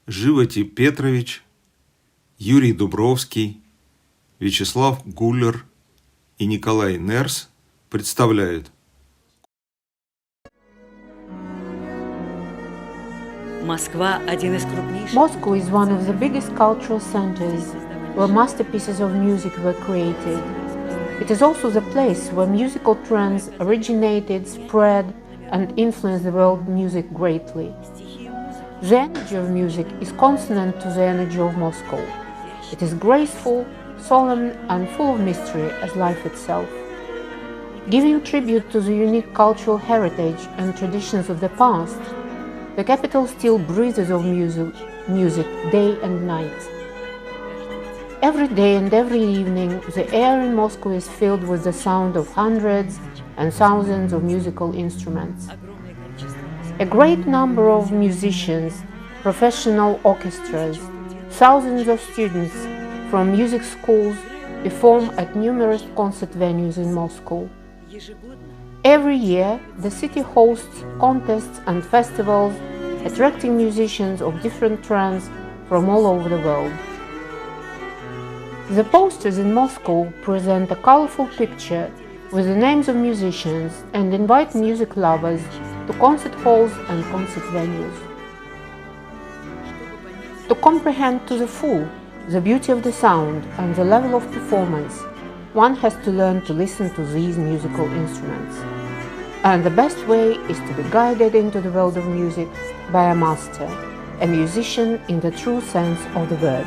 Животи Петрович, Юрий Дубровский, Вячеслав Гуллер и Николай Нерс представляют. Moscow is one of the biggest cultural centers where masterpieces of music were created. It is also the place where musical trends originated, spread, and influenced the world music greatly. The energy of music is consonant to the energy of Moscow. It is graceful, solemn, and full of mystery as life itself. Giving tribute to the unique cultural heritage and traditions of the past, the capital still breathes of music day and night. Every day and every evening, the air in Moscow is filled with the sound of hundreds and thousands of musical instruments. A great number of musicians, professional orchestras, thousands of students from music schools perform at numerous concert venues in Moscow. Every year, the city hosts contests and festivals, attracting musicians of different trends from all over the world. The posters in Moscow present a colorful picture with the names of musicians and invite music lovers to concert halls and concert venues. To comprehend to the full the beauty of the sound and the level of performance, one has to learn to listen to these musical instruments. And the best way is to be guided into the world of music by a master, a musician in the true sense of the word.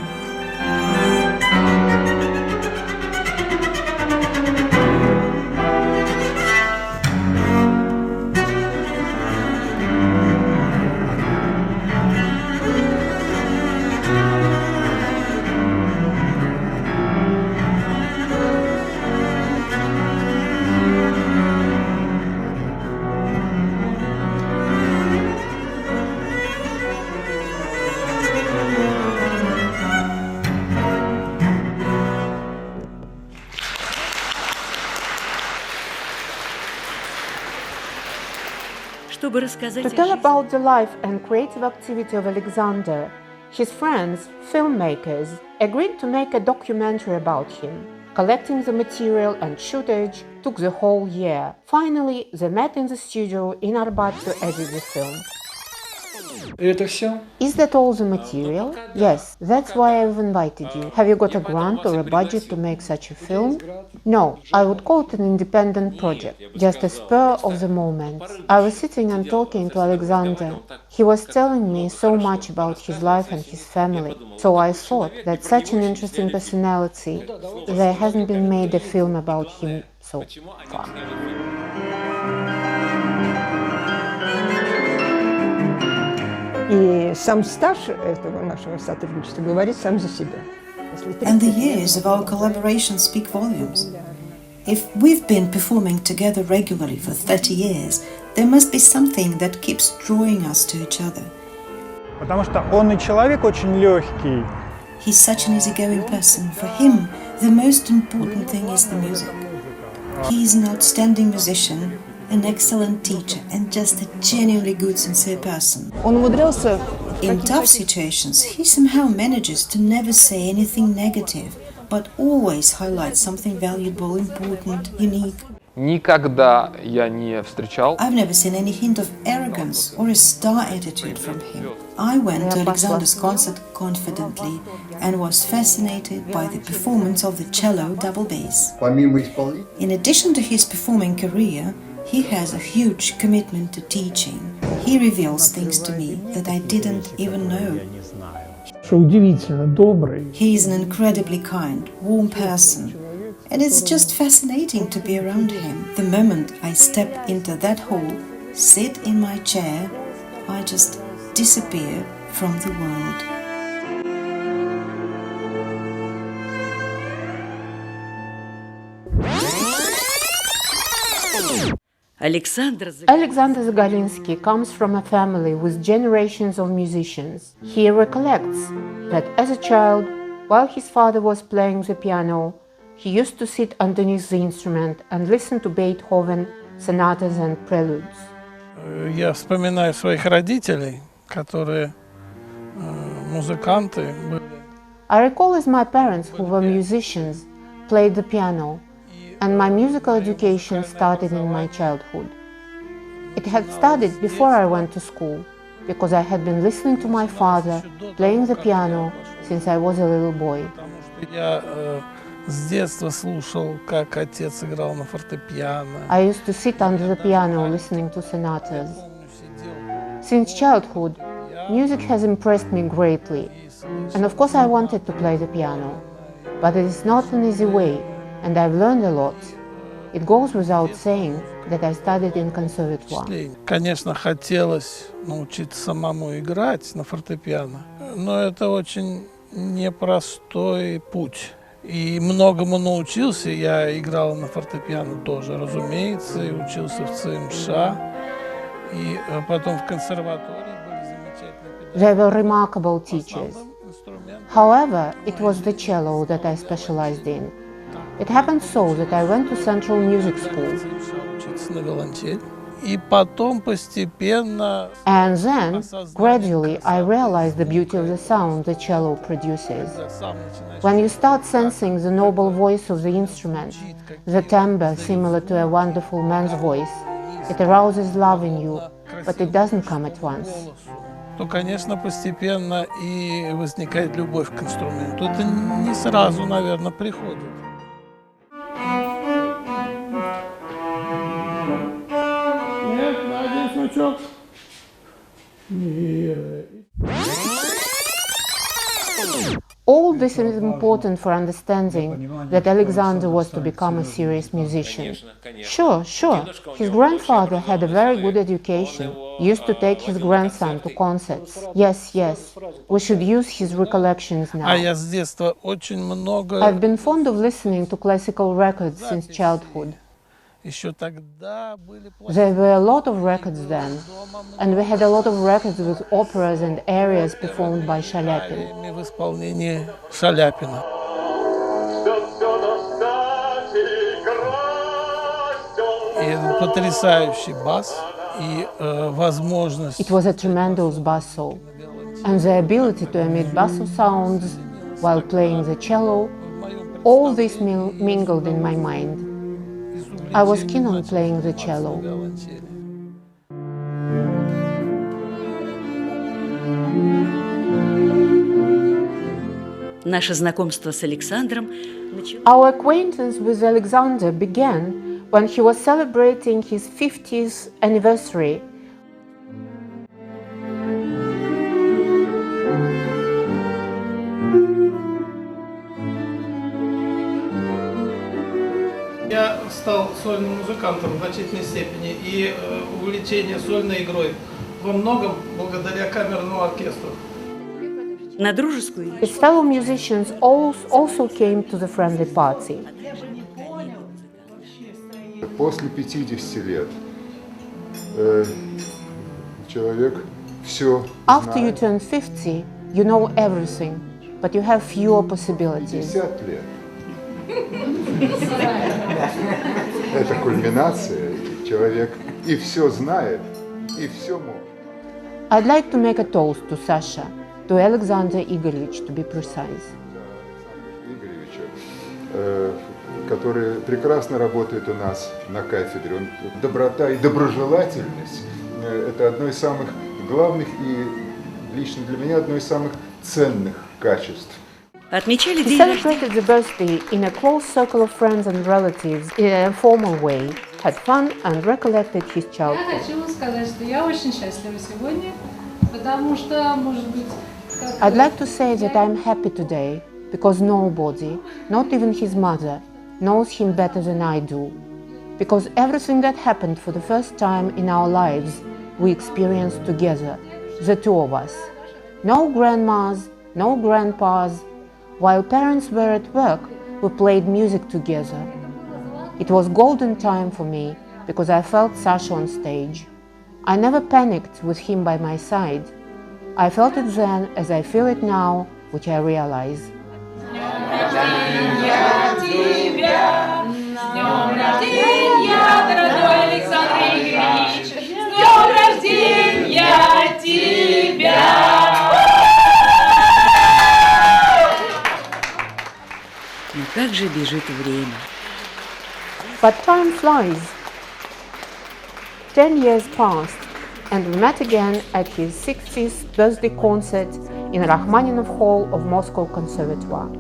To tell about the life and creative activity of Alexander, his friends, filmmakers, agreed to make a documentary about him. Collecting the material and footage took the whole year. Finally, they met in the studio in Arbat to edit the film. Is that all the material? Yes, that's why I've invited you. Have you got a grant or a budget to make such a film? No, I would call it an independent project, just a spur of the moment. I was sitting and talking to Alexander. He was telling me so much about his life and his family, so I thought that such an interesting personality, there hasn't been made a film about him so far. И сам стаж этого нашего сотрудничества говорит сам за себя. And the years of our collaboration speak volumes. If we've been performing together regularly for 30 years, there must be something that keeps drawing us to each other. Потому что он и человек очень легкий. He's such an easygoing person. For him, the most important thing is the music. He's an outstanding musician, an excellent teacher, and just a genuinely good, sincere person. Он умудрялся In tough situations, he somehow manages to never say anything negative, but always highlights something valuable, important, unique. Никогда я не встречал. I've never seen any hint of arrogance or a star attitude from him. I went to Alexander's concert confidently and was fascinated by the performance of the cello double bass. In addition to his performing career, he has a huge commitment to teaching. He reveals things to me that I didn't even know. He is an incredibly kind, warm person, and it's just fascinating to be around him. The moment I step into that hall, sit in my chair, I just disappear from the world. Alexander Zagorinsky comes from a family with generations of musicians. He recollects that as a child, while his father was playing the piano, he used to sit underneath the instrument and listen to Beethoven sonatas and preludes. Я вспоминаю своих родителей, которые музыканты были. I recall as my parents, who were musicians, played the piano, and my musical education started in my childhood. It had started before I went to school, because I had been listening to my father playing the piano since I was a little boy. Потому что я с детства слушал, как отец играл на фортепиано. I used to sit under the piano listening to sonatas. Since childhood, music has impressed me greatly, and of course I wanted to play the piano. But it is not an easy way, and I've learned a lot. It goes without saying that I studied in conservatoire. Конечно, хотелось научиться самому играть на фортепиано, но это очень непростой путь. И многому научился. Я играл на фортепиано тоже, разумеется, и учился в ЦМШ, и потом в консерватории были замечательные педагоги. They were remarkable teachers. However, it was the cello that I specialized in. It happened so that I went to Central Music School. Учиться на виолончель. И потом постепенно... And then, gradually, I realized the beauty of the sound the cello produces. When you start sensing the noble voice of the instrument, the timbre similar to a wonderful man's voice, it arouses love in you, but it doesn't come at once. То, конечно, постепенно и возникает любовь к инструменту. Это не сразу, наверное, приходит. Нет, один смычок. All this is important for understanding that Alexander was to become a serious musician. Sure, his grandfather had a very good education, used to take his grandson to concerts. Yes, we should use his recollections now. А я с детства очень много... I've been fond of listening to classical records since childhood. Еще тогда были... There were a lot of records then, and we had a lot of records with operas and arias performed by Shaliapin. В исполнении Шаляпина. И потрясающий бас и возможность... It was a tremendous basso, and the ability to emit basso sounds while playing the cello, all this mingled in my mind. I was keen on playing the cello. Наше знакомство с Александром Our acquaintance with Alexander began when he was celebrating his 50th anniversary. Я стал сольным музыкантом в значительной степени, и увлечение сольной игрой во многом благодаря камерному оркестру. на дружескую His fellow musicians also came to the friendly party. После 50 лет человек все After you знает. turn 50, you know everything, but you have fewer possibilities. 50 лет. Это кульминация. Человек и все знает, и все может. I'd like to make a toast to Sasha, to Alexander Igorovich, to be precise. Игоревича, который прекрасно работает у нас на кафедре. Доброта и доброжелательность – это одно из самых главных и лично для меня одно из самых ценных качеств. Отмечали He день рождения. celebrated the birthday in a close circle of friends and relatives in a formal way, had fun and recollected his Я childhood. хочу сказать, что я очень счастлива сегодня, потому что, может быть, I'd like to say that I'm happy today because nobody, not even his mother, knows him better than I do. Because everything that happened for the first time in our lives, we experienced together, the two of us. No grandmas, no grandpas. While parents were at work, we played music together. It was golden time for me because I felt Sasha on stage. I never panicked with him by my side. I felt it then as I feel it now, which I realize. как же бежит время. But time flies. 10 years passed, and we met again at his 60th birthday concert in Rachmaninov Hall of Moscow Conservatoire.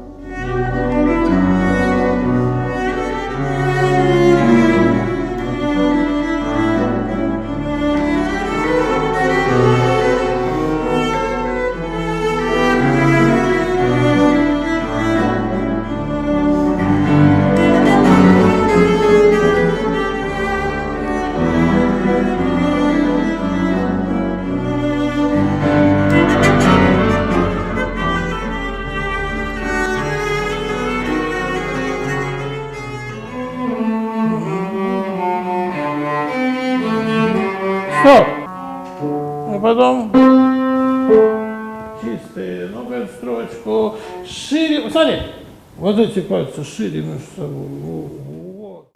Стоп! А потом чистые, ну-ка эту строчку шире. Смотри, вот эти пальцы шире между собой. Вот.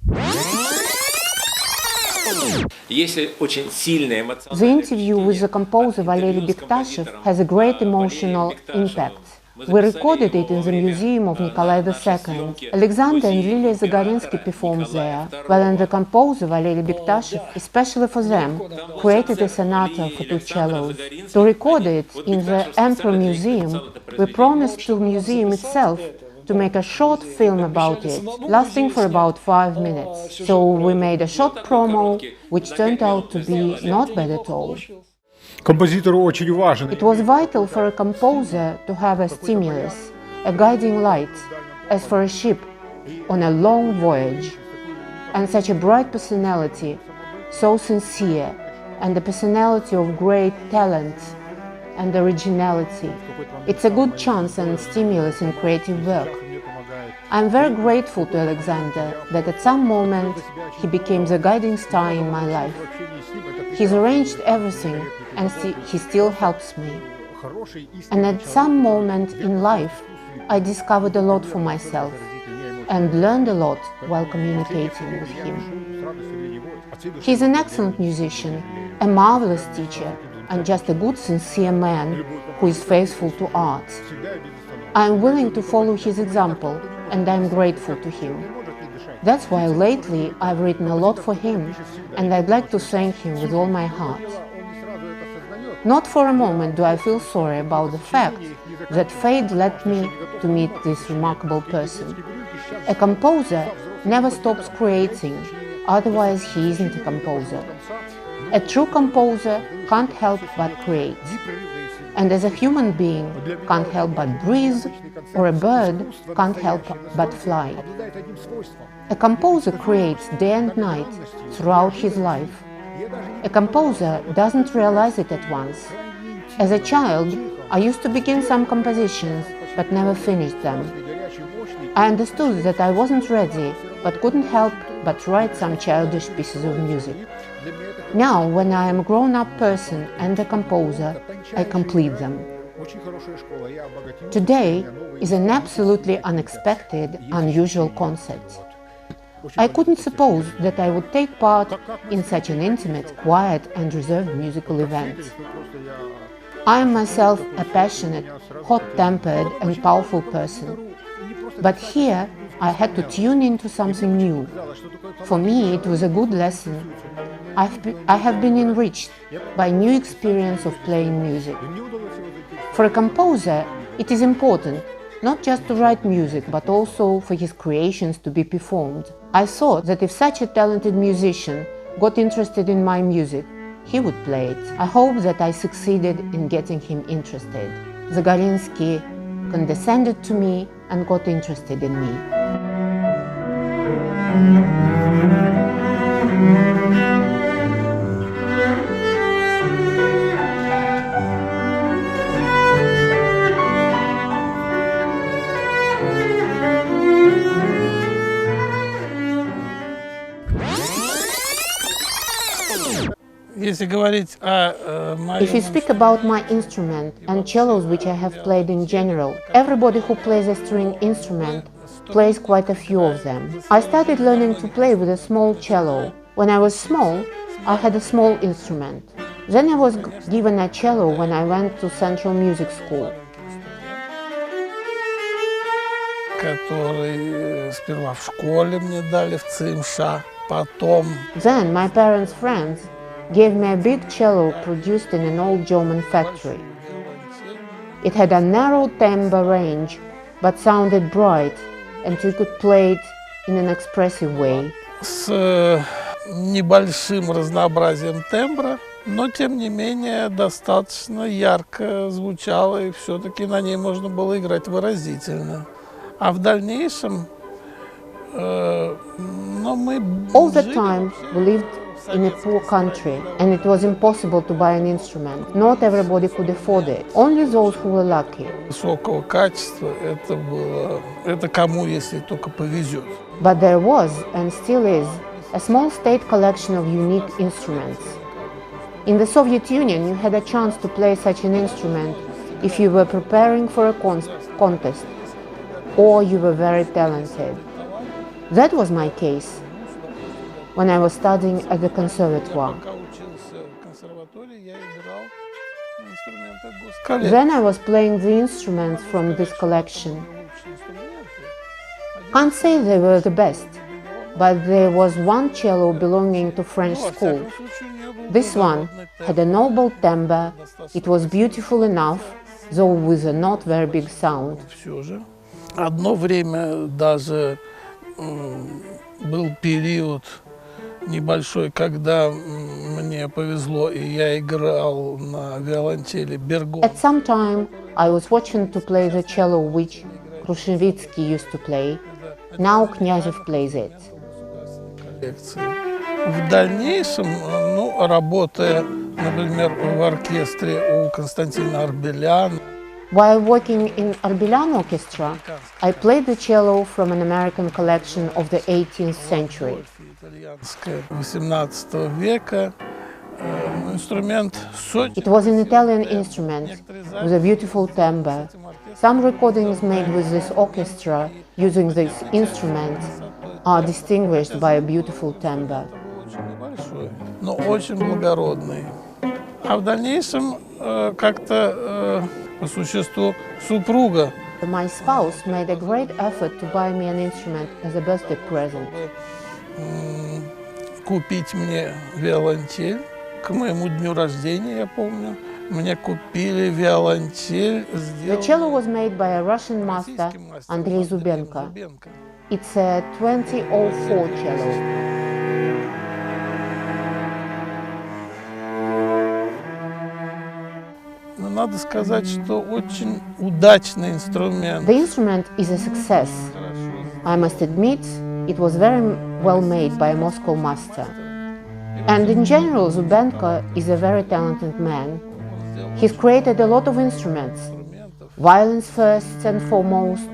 The interview with the composer Valery Bektashev has a great emotional impact. We recorded it in the museum of Nikolai II. Alexander and Lilia Zagorinsky performed there, while the composer Valery Bektashev, especially for them, created a sonata for 2 cellos. To record it in the Emperor Museum, we promised to the museum itself to make a short film about it, lasting for about 5 minutes. So we made a short promo, which turned out to be not bad at all. It was vital for a composer to have a stimulus, a guiding light, as for a ship on a long voyage. And such a bright personality, so sincere, and a personality of great talent and originality. It's a good chance and stimulus in creative work. I'm very grateful to Alexander that at some moment he became the guiding star in my life. He's arranged everything and he still helps me. And at some moment in life I discovered a lot for myself and learned a lot while communicating with him. He's an excellent musician, a marvelous teacher, and just a good, sincere man who is faithful to art. I'm willing to follow his example, and I'm grateful to him. That's why lately I've written a lot for him, and I'd like to thank him with all my heart. Not for a moment do I feel sorry about the fact that fate led me to meet this remarkable person. A composer never stops creating, otherwise he isn't a composer. A true composer can't help but create. And as a human being can't help but breathe, or a bird can't help but fly. A composer creates day and night throughout his life. A composer doesn't realize it at once. As a child, I used to begin some compositions, but never finished them. I understood that I wasn't ready, but couldn't help but write some childish pieces of music. Now, when I am a grown-up person and a composer, I complete them. Today is an absolutely unexpected, unusual concert. I couldn't suppose that I would take part in such an intimate, quiet and reserved musical event. I am myself a passionate, hot-tempered and powerful person. But here I had to tune into something new. For me it was a good lesson. I have been enriched by new experience of playing music. For a composer, it is important not just to write music, but also for his creations to be performed. I thought that if such a talented musician got interested in my music, he would play it. I hope that I succeeded in getting him interested. Zagorinsky condescended to me and got interested in me. If you speak about my instrument and cellos which I have played in general, everybody who plays a string instrument plays quite a few of them. I started learning to play with a small cello. When I was small, I had a small instrument. Then I was given a cello when I went to Central Music School. который сперва в школе мне дали в ЦМШ, потом... Then my parents' friends gave me a big cello produced in an old German factory. It had a narrow timbre range, but sounded bright, and you could play it in an expressive way. С небольшим разнообразием тембра, но тем не менее достаточно ярко звучало, и все-таки на ней можно было играть выразительно. А в дальнейшем, но мы... All the time we lived in a poor country, and it was impossible to buy an instrument. Not everybody could afford it, only those who were lucky. Высокого качества это кому, если только повезет. But there was, and still is, a small state collection of unique instruments. In the Soviet Union, you had a chance to play such an instrument if you were preparing for a contest, or you were very talented. That was my case when I was studying at the conservatoire. Then I was playing the instruments from this collection. Can't say they were the best, but there was one cello belonging to French school. This one had a noble timbre, it was beautiful enough, though with a not very big sound. Одно время даже был период небольшой, когда мне повезло, и я играл на виолончели Бергон. At some time, I was fortunate to play the cello which Graceful used to play. Now Knyazhev plays it. В дальнейшем, работая, например, в оркестре у Константина Арбеляна. While working in Arbelyan Orchestra, I played the cello from an American collection of the 18th century. 18 века. It was an Italian instrument with a beautiful timbre. Some recordings made with this orchestra using this instrument are distinguished by a beautiful timbre. Но очень благородный. А в дальнейшем как-то по существу супруга. My spouse made a great effort to buy me an instrument as a birthday present. Купить мне виолончель. К моему дню рождения, я помню, мне купили виолончель. The cello was made by a Russian master, Andrei Zubenko. It's a 2004 cello. Но надо сказать, что очень удачный инструмент. The instrument is a success. I must admit, it was very well made by a Moscow master. And in general, Zubenko is a very talented man. He's created a lot of instruments, violins first and foremost,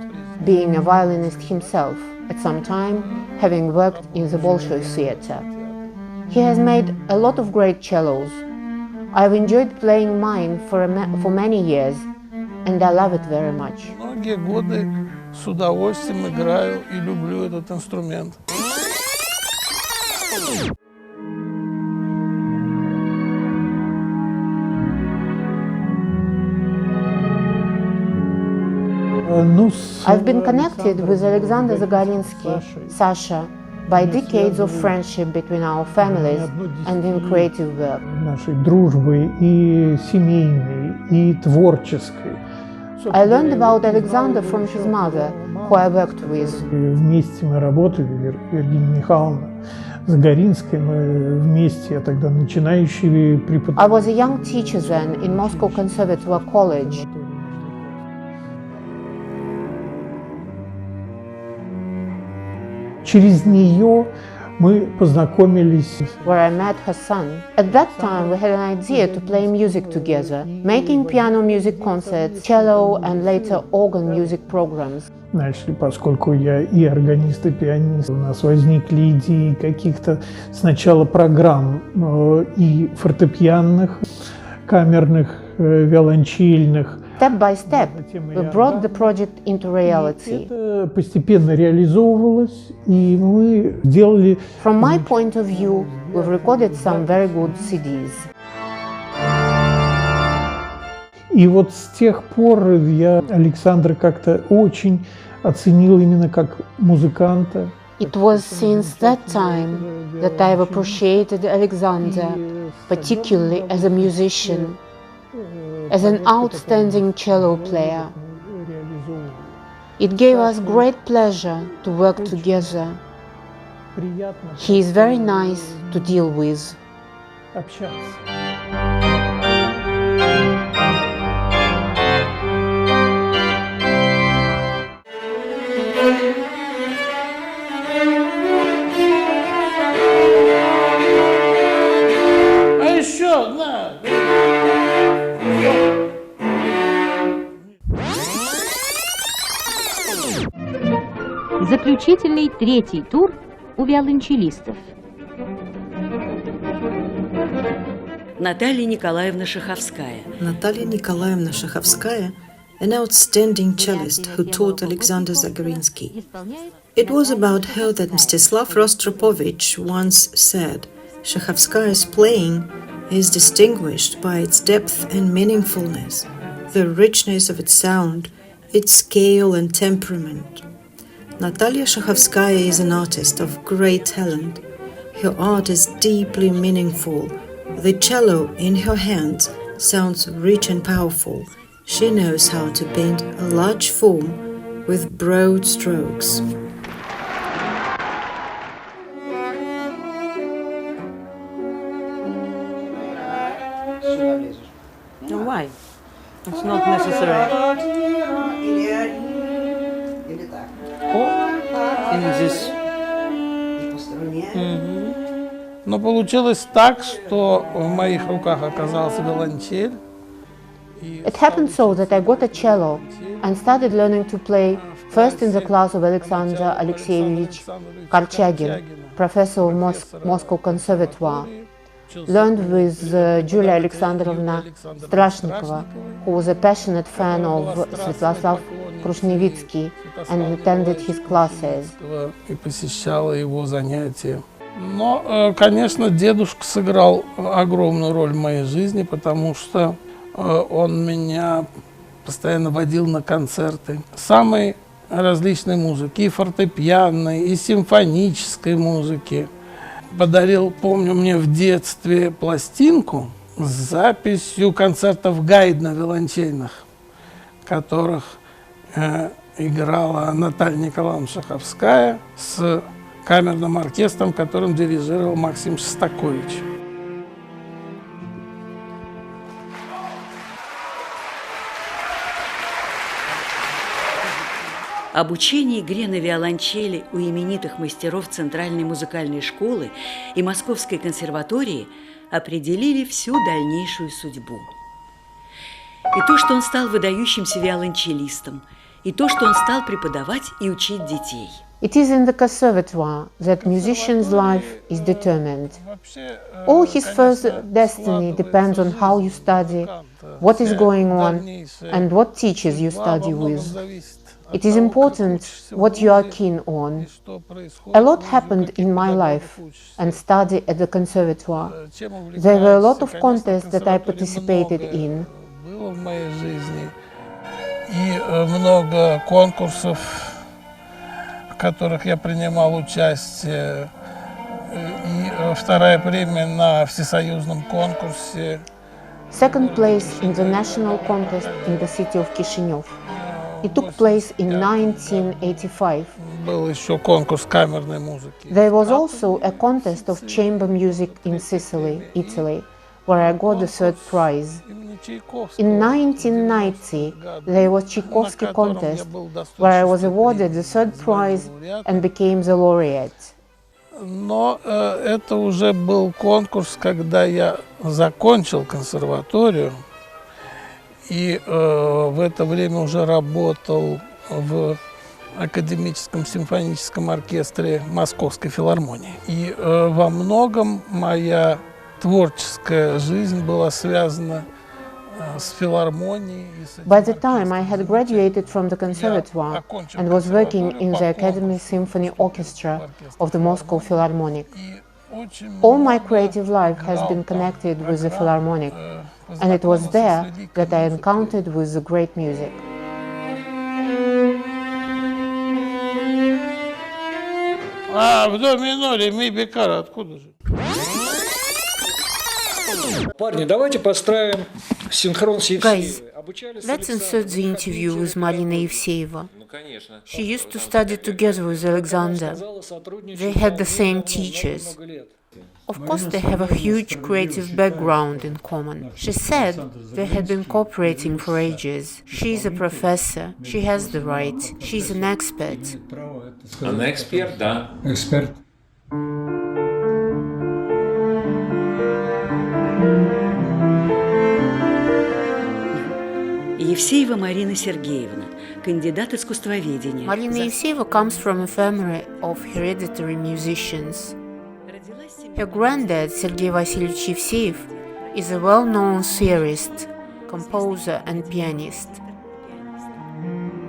being a violinist himself, at some time having worked in the Bolshoi theater. He has made a lot of great cellos. I've enjoyed playing mine for many years, and I love it very much. Многие годы с удовольствием играю и люблю этот инструмент. I've been connected with Alexander Zagorinsky, Sasha, by decades of friendship between our families and in creative work. Нашей дружбы и семейной, и творческой. I learned about Alexander from his mother, who I worked with. Вместе мы работали, Виргиния Михайловна Загоринская, мы вместе, я тогда начинающий преподаватель. I was a young teacher then in Moscow Conservatoire College. Через нее мы познакомились. Where I met her son. At that time, we had an idea to play music together, making piano music concerts, cello, and later organ music programs. Начали, поскольку я и органист, и пианист, у нас возникли идеи каких-то сначала программ и фортепианных, камерных, виолончельных. Step by step, we brought the project into reality. Это постепенно реализовывалось, и мы сделали... From my point of view, we've recorded some very good CDs. И вот с тех пор я Александра как-то очень оценил именно как музыканта. It was since that time that I've appreciated Alexander, particularly as a musician, as an outstanding cello player. It gave us great pleasure to work together. He is very nice to deal with. Заключительный третий тур у виолончелистов. Наталья Николаевна Шаховская. Natalia Nikolaevna Shakhovskaya, an outstanding cellist who taught Alexander Zagorinsky. It was about her that Mstislav Rostropovich once said, Shakhovskaya's playing is distinguished by its depth and meaningfulness, the richness of its sound, its scale and temperament. Natalia Shakhovskaya is an artist of great talent. Her art is deeply meaningful. The cello in her hands sounds rich and powerful. She knows how to paint a large form with broad strokes. Why? It's not necessary. In this. Но получилось так, что в моих руках оказался виолончель. It happened so that I got a cello and started learning to play first in the class of Alexander Alexeyevich Korchagin, professor of Moscow Conservatoire. Learned with Julia Alexandrovna Strashnikova, who was a passionate fan of Sviatoslav Krushnevitsky and attended his classes. И посещала его занятия. Но, конечно, дедушка сыграл огромную роль в моей жизни, потому что он меня постоянно водил на концерты самой различной музыки, и фортепианной, и симфонической музыки. Подарил, помню, мне в детстве пластинку с записью концертов Гайдна виолончельных, которых играла Наталья Николаевна Шаховская с камерным оркестром, которым дирижировал Максим Шостакович. Обучение игре на виолончели у именитых мастеров Центральной музыкальной школы и Московской консерватории определили всю дальнейшую судьбу. И то, что он стал выдающимся виолончелистом, и то, что он стал преподавать и учить детей. It is in the conservatoire that musician's life is determined. All his further destiny depends on how you study, what is going on, and what teachers you study with. It is important what you are keen on. A lot happened in my life and study at the conservatoire. There were a lot of contests that I participated in. Было в моей жизни и много конкурсов, в которых я принимал участие, и вторая премия на всесоюзном конкурсе. Second place in the national contest in the city of Kishinev. It took place in 1985. Был еще конкурс камерной музыки. There was also a contest of chamber music in Sicily, Italy, where I got the third prize. In 1990, there was Tchaikovsky contest, where I was awarded the third prize and became the laureate. Но это уже был конкурс, когда я закончил консерваторию, и в это время уже работал в академическом симфоническом оркестре Московской филармонии. И во многом моя творческая жизнь была связана с филармонией. By the time I had graduated from the conservatoire and was working in the Academy Symphony Orchestra of the Moscow Philharmonic, All my creative life has been connected with the Philharmonic, and it was there that I encountered with the great music. В до миноре ми бекара откуда же? Парни, давайте построим синхрон с Guys, Евсеевой. let's insert the interview with Marina Evsеева. She used to study together with Alexander. They had the same teachers. Of course, they have a huge creative background in common. She said they had been cooperating for ages. She's a professor. She has the right. She's an expert. Она эксперт, да. Эксперт. Евсеева Марина Сергеевна, кандидат искусствоведения. Marina Evsеева comes from a family of hereditary musicians. Her granddad, Sergei Vasilievich Evseev, is a well-known theorist, composer and pianist.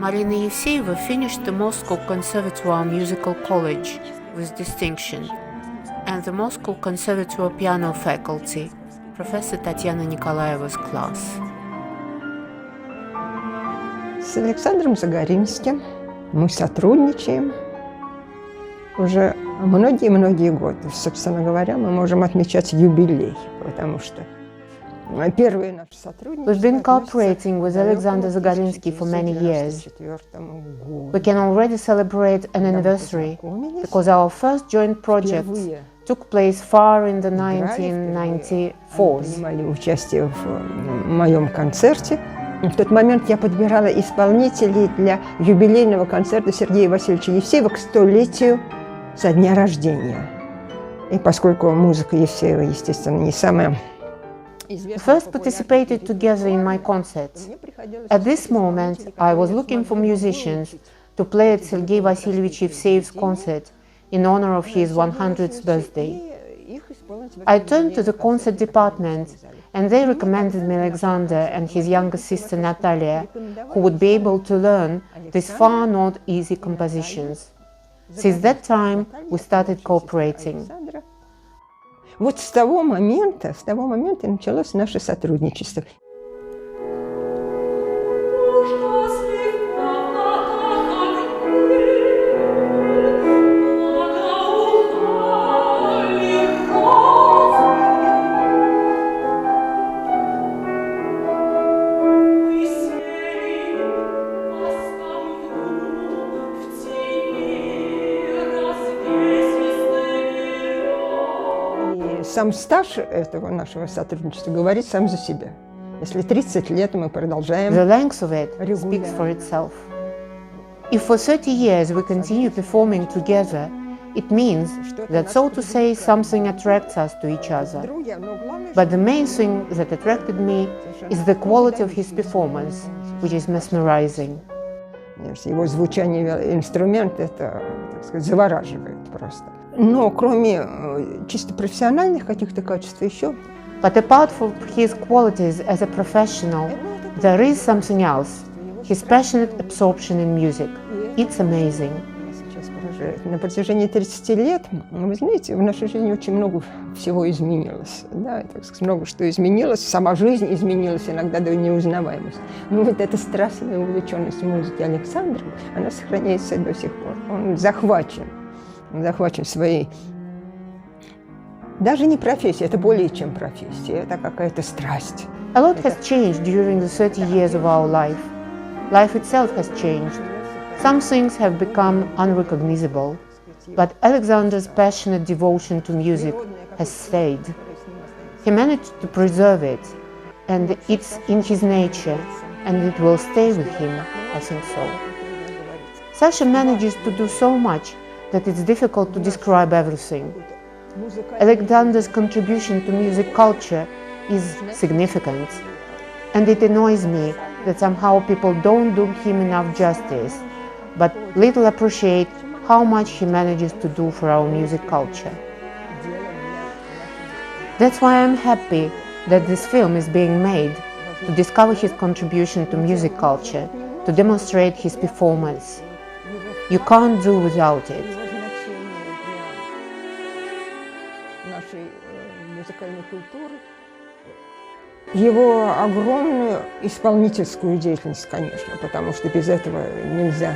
Marina Evsеева finished the Moscow Conservatoire Musical College with distinction and the Moscow Conservatoire Piano faculty, Professor Tatyana Nikolaeva's class. С Александром Загоринским мы сотрудничаем уже многие-многие годы. Собственно говоря, мы можем отмечать юбилей, потому что первые наши сотрудничества... We've been cooperating with Alexander Zagorinsky for many years. We can already celebrate an anniversary because our first joint project took place far in the 1994s. Принимали участие в моем концерте. В тот момент я подбирала исполнителей для юбилейного концерта Сергея Васильевича Евсеева к 100-летию со дня рождения. И поскольку музыка Евсеева, естественно, не самая We first participated together in my concerts. At this moment, I was looking for musicians to play at Sergei Vasilievich Evseev's concert in honor of his 100th birthday. I turned to the concert department, and they recommended me Alexander and his younger sister Natalia, who would be able to learn these far not easy compositions. Since that time, we started cooperating. Вот с того момента началось наше сотрудничество. Сам стаж этого нашего сотрудничества говорит сам за себя. Если 30 лет мы продолжаем... The length of it speaks for itself. If for 30 years we continue performing together, it means that, so to say, something attracts us to each other. But the main thing that attracted me is the quality of his performance, which is mesmerizing. Его звучание инструмента, это, так сказать, завораживает просто. Но кроме чисто профессиональных каких-то качеств еще... But apart from his qualities as a professional, there is something else. His passionate absorption in music. It's amazing. На протяжении 30 лет, вы знаете, в нашей жизни очень много всего изменилось. Да, так сказать, много что изменилось. Сама жизнь изменилась иногда до неузнаваемости. Но вот эта страстная увлеченность музыки Александра, она сохраняется до сих пор. Он захвачен своей... Даже не профессией, это более чем профессия, это какая-то страсть. A lot has changed during the 30 years of our life. Life itself has changed. Some things have become unrecognizable, but Alexander's passionate devotion to music has stayed. He managed to preserve it, and it's in his nature, and it will stay with him, I think so. Sasha manages to do so much that it's difficult to describe everything. Alexander's contribution to music culture is significant, and it annoys me that somehow people don't do him enough justice, but little appreciate how much he manages to do for our music culture. That's why I'm happy that this film is being made, to discover his contribution to music culture, to demonstrate his performance. You can't do without it. музыкальной культуры, его огромную исполнительскую деятельность, конечно, потому что без этого нельзя,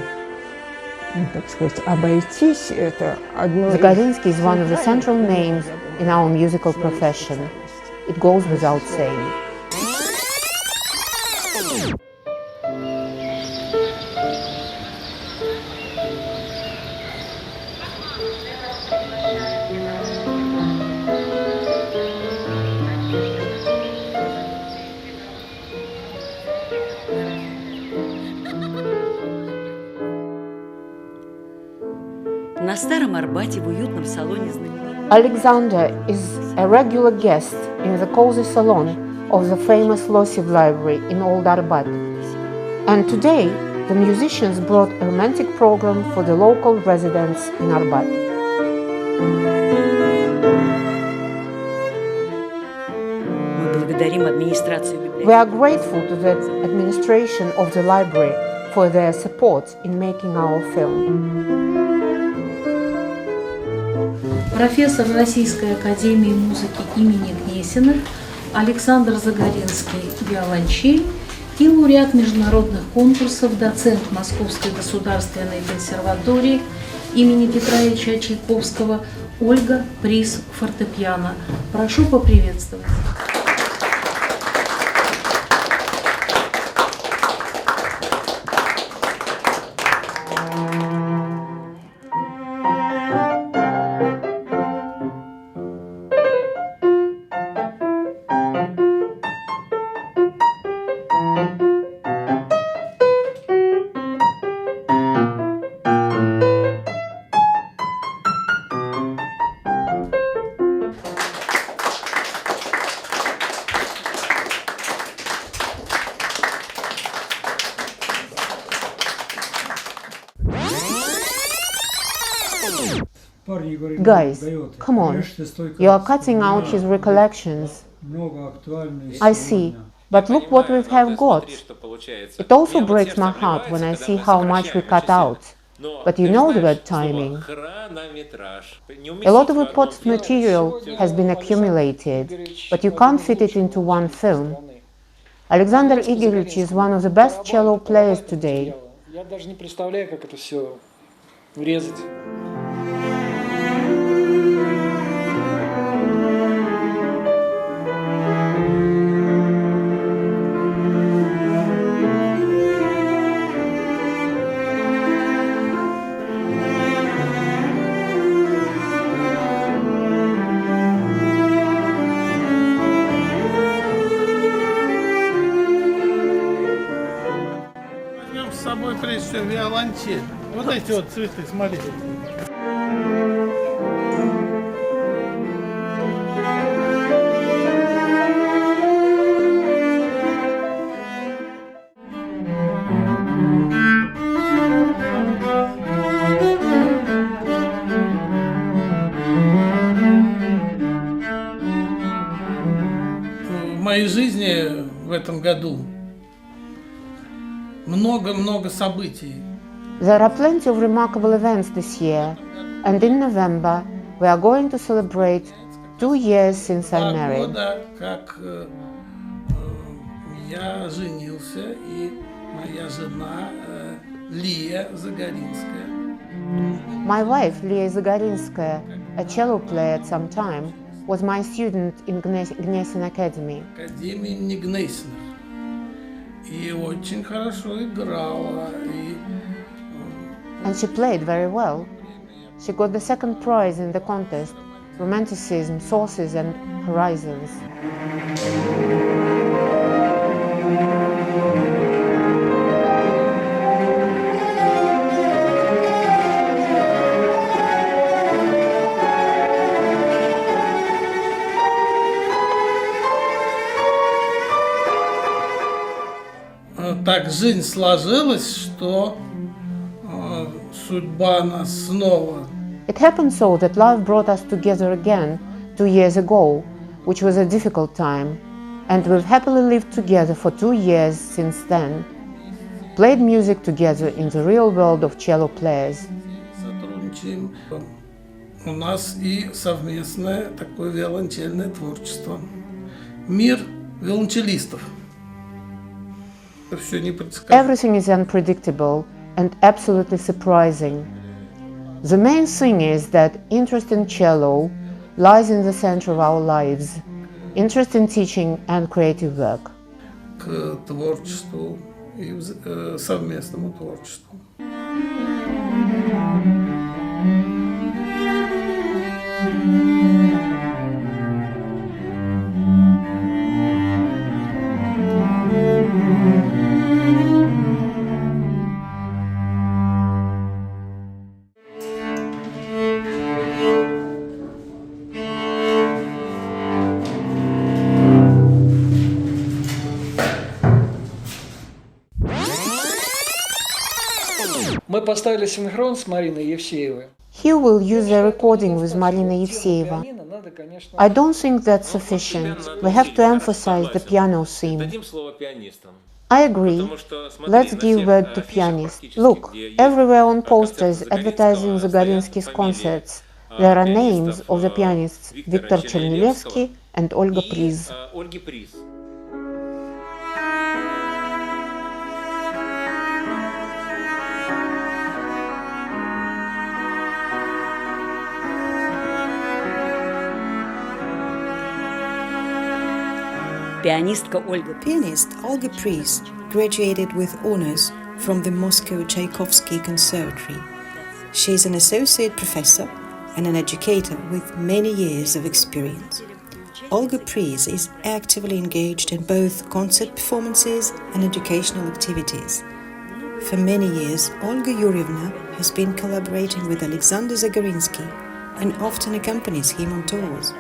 так сказать, обойтись. Это одно Zagorinsky is one of the central names in our musical profession. It goes without saying. На Старом Арбате в уютном салоне знаменитого Alexander is a regular guest in the cozy salon of the famous Lossev Library in Old Arbat. And today, the musicians brought a romantic program for the local residents in Arbat. Мы благодарим администрацию библиотеки. We are grateful to the administration of the library for their support in making our film. Профессор Российской академии музыки имени Гнесиных Александр Загоринский, виолончель, и лауреат международных конкурсов, доцент Московской государственной консерватории имени Петра Ильича Чайковского Ольга, приз фортепиано. Прошу поприветствовать. Guys, come on, you are cutting out his recollections. I see, but look what we have got. It also breaks my heart when I see how much we cut out. But you know the bad timing. A lot of important material has been accumulated, but you can't fit it into one film. Alexander Igorevich is one of the best cello players today. Я даже не представляю, как это все врезать. С собой прежде всего виолончель. Вот эти вот цветы, смотрите. В моей жизни в этом году много-много событий. There are plenty of remarkable events this year, and in November we are going to celebrate 2 years since I married. 2 года, как я женился, и моя жена Лия Загоринская. My wife, Lia Zagorinsky, a cello player at some time, was my student in Gnesin Academy. Академии Негнесиных. И очень хорошо играла. And she played very well. She got the second prize in the contest, Romanticism, Sources and Horizons. Так жизнь сложилась, что судьба нас снова. It happened so that life brought us together again 2 years ago, which was a difficult time, and we've happily lived together for 2 years since then. Played music together in the real world of cello players. Сотрудничаем у нас и совместное такое виолончельное творчество. Мир виолончелистов. Это все непредсказуемо. Everything is unpredictable and absolutely surprising. The main thing is that interest in cello lies in the center of our lives, interest in teaching and creative work. К творчеству и совместному творчеству. Мы поставили синхрон с Мариной Евсеевой. Here we'll use a recording with Marina Yevseyeva. I don't think that's sufficient. We have to emphasize the piano theme. I agree. Let's give word to pianist. Look, everywhere on posters advertising Zagorinsky's concerts, there are names of the pianists Viktor Chernyshevsky and Olga Priz. Пианистка Ольга Pianist Olga Priz graduated with honors from the Moscow Tchaikovsky Conservatory. She is an associate professor and an educator with many years of experience. Olga Priz is actively engaged in both concert performances and educational activities. For many years, Olga Yurievna has been collaborating with Alexander Zagorinsky and often accompanies him on tours.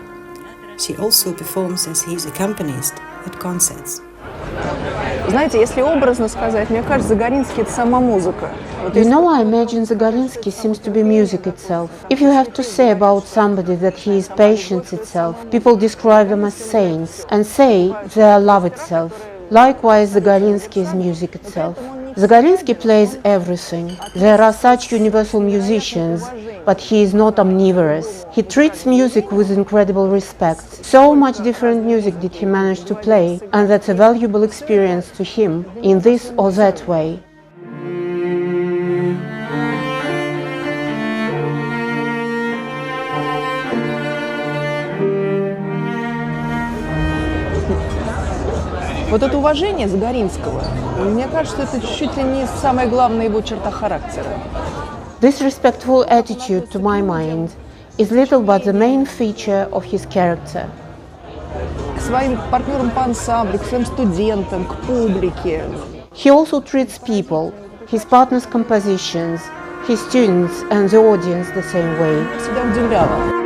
She also performs as his accompanist at concerts. Знаете, если образно сказать, мне кажется, Загоринский — это сама музыка. You know, I imagine Zagorinsky seems to be music itself. If you have to say about somebody that he is patience itself, people describe them as saints and say they are love itself. Likewise, Zagorinsky is music itself. Zagorinsky plays everything. There are such universal musicians, but he is not omnivorous. He treats music with incredible respect. So much different music did he manage to play, and that's a valuable experience to him in this or that way. Вот это уважение Загоринского, мне кажется, это чуть ли не самая главная его черта характера. This respectful attitude, to my mind, is little but the main feature of his character. К своим партнерам по ансамблю, к своим студентам, к публике. He also treats people, his partners' compositions, his students and the audience the same way. Всегда удивляло.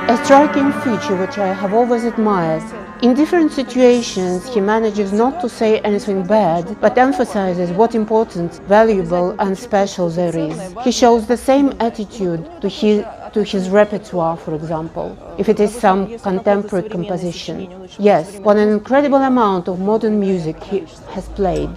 A striking feature which I have always admired. In different situations, he manages not to say anything bad, but emphasizes what important, valuable and special there is. He shows the same attitude to his repertoire, for example, if it is some contemporary composition. Yes, what an incredible amount of modern music he has played.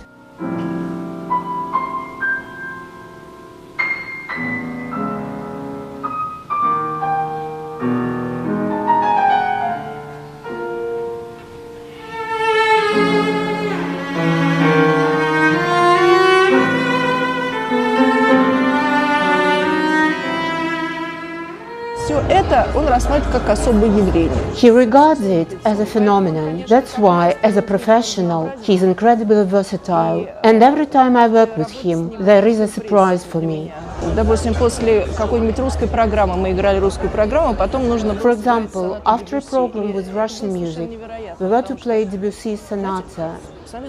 Это он рассматривает как особое явление. He regards it as a phenomenon. That's why, as a professional, he is incredibly versatile. And every time I work with him, there is a surprise for me. Допустим, после какой-нибудь русской программы мы играли русскую программу, потом нужно... For example, after a program with Russian music, we were to play Debussy's sonata,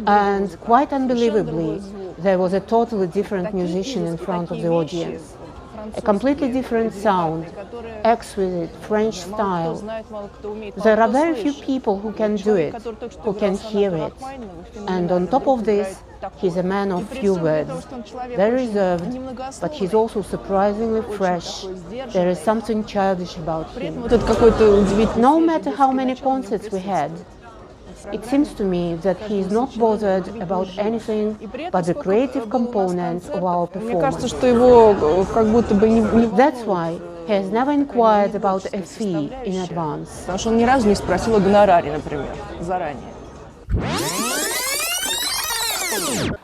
and quite unbelievably, there was a totally different musician in front of the audience. A completely different sound, exquisite French style. There are very few people who can do it, who can hear it. And on top of this, He's a man of few words, very reserved, but he's also surprisingly fresh. There is something childish about him. No matter how many concerts we had, it seems to me that he is not bothered about anything but the creative components of our performance. That's why he has never inquired about a fee in advance.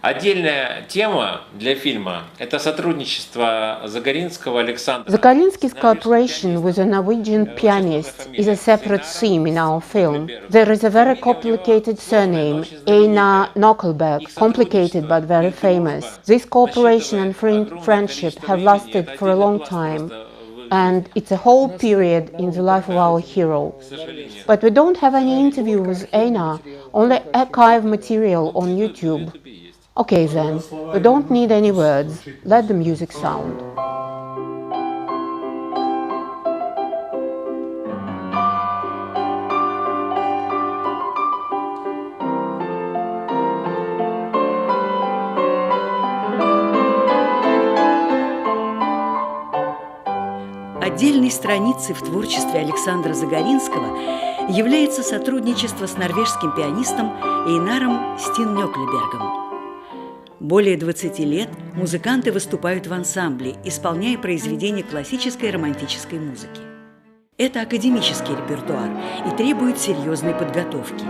Отдельная тема для фильма – это сотрудничество Загоринского Александра. Zagorinsky's cooperation with a Norwegian pianist is a separate theme in our film. There is a very complicated surname, Einar Knokkelberg, complicated but very famous. This cooperation and friendship have lasted for a long time, and it's a whole period in the life of our hero. But we don't have any interview with Einar, only archive material on YouTube. Okay then, we don't need any words, let the music sound. Отдельной страницей в творчестве Александра Загоринского является сотрудничество с норвежским пианистом Эйнаром Стиннёклебергом. Более 20 лет музыканты выступают в ансамбле, исполняя произведения классической и романтической музыки. Это академический репертуар и требует серьезной подготовки.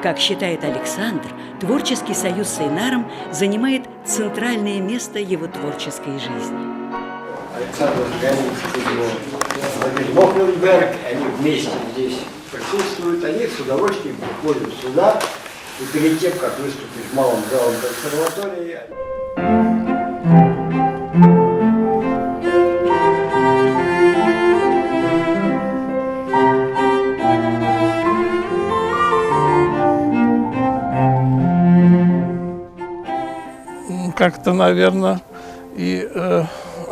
Как считает Александр, творческий союз с Эйнаром занимает центральное место его творческой жизни. Александр Загоринский, Владимир Knokkelberg, они вместе здесь присутствуют, они с удовольствием приходят сюда, и перед тем, как выступить в малом зале консерватории. Как-то, наверное, и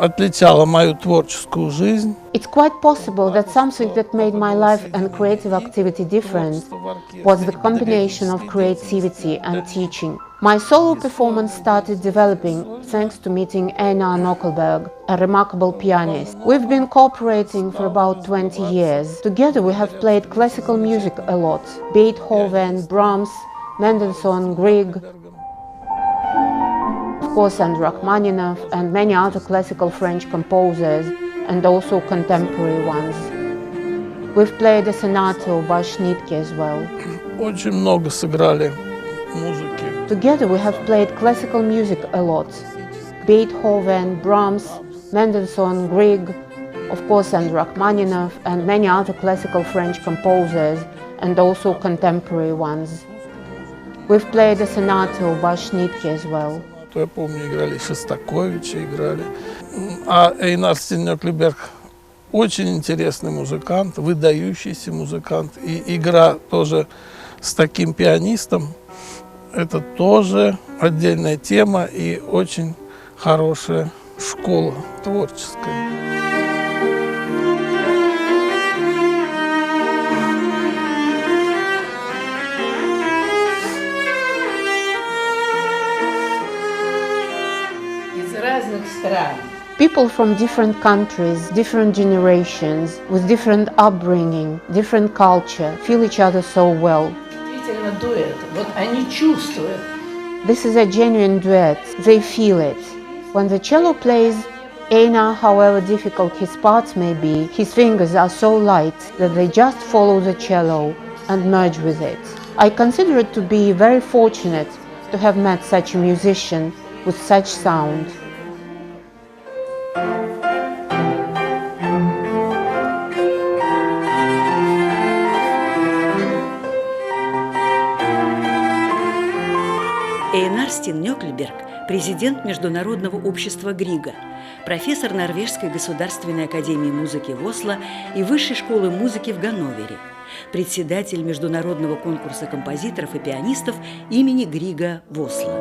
отличала мою творческую жизнь. It's quite possible that something that made my life and creative activity different was the combination of creativity and teaching. My solo performance started developing thanks to meeting Einar Knokkelberg, a remarkable pianist. We've been cooperating for about 20 years. Together we have played classical music a lot: Beethoven, Brahms, Mendelssohn, Grieg, of course, and Rachmaninoff, and many other classical French composers, and also contemporary ones. We've played a sonata by Schnittke as well. Очень много сыграли музыки. Together we have played classical music a lot: Beethoven, Brahms, Mendelssohn, Grieg, of course, and Rachmaninoff, and many other classical French composers, and also contemporary ones. We've played a sonata by Schnittke as well. Я помню, играли Шостаковича, играли. А Эйнар Стиннёклеберг очень интересный музыкант, выдающийся музыкант. И игра тоже с таким пианистом, это тоже отдельная тема и очень хорошая школа творческая. People from different countries, different generations, with different upbringing, different culture, feel each other so well. This is a genuine duet, they feel it. When the cello plays, Einar, however difficult his parts may be, his fingers are so light that they just follow the cello and merge with it. I consider it to be very fortunate to have met such a musician with such sound. Эйнар Стиннёклеберг – президент Международного общества Грига, профессор Норвежской государственной академии музыки в Осло и Высшей школы музыки в Ганновере, председатель Международного конкурса композиторов и пианистов имени Грига в Осло.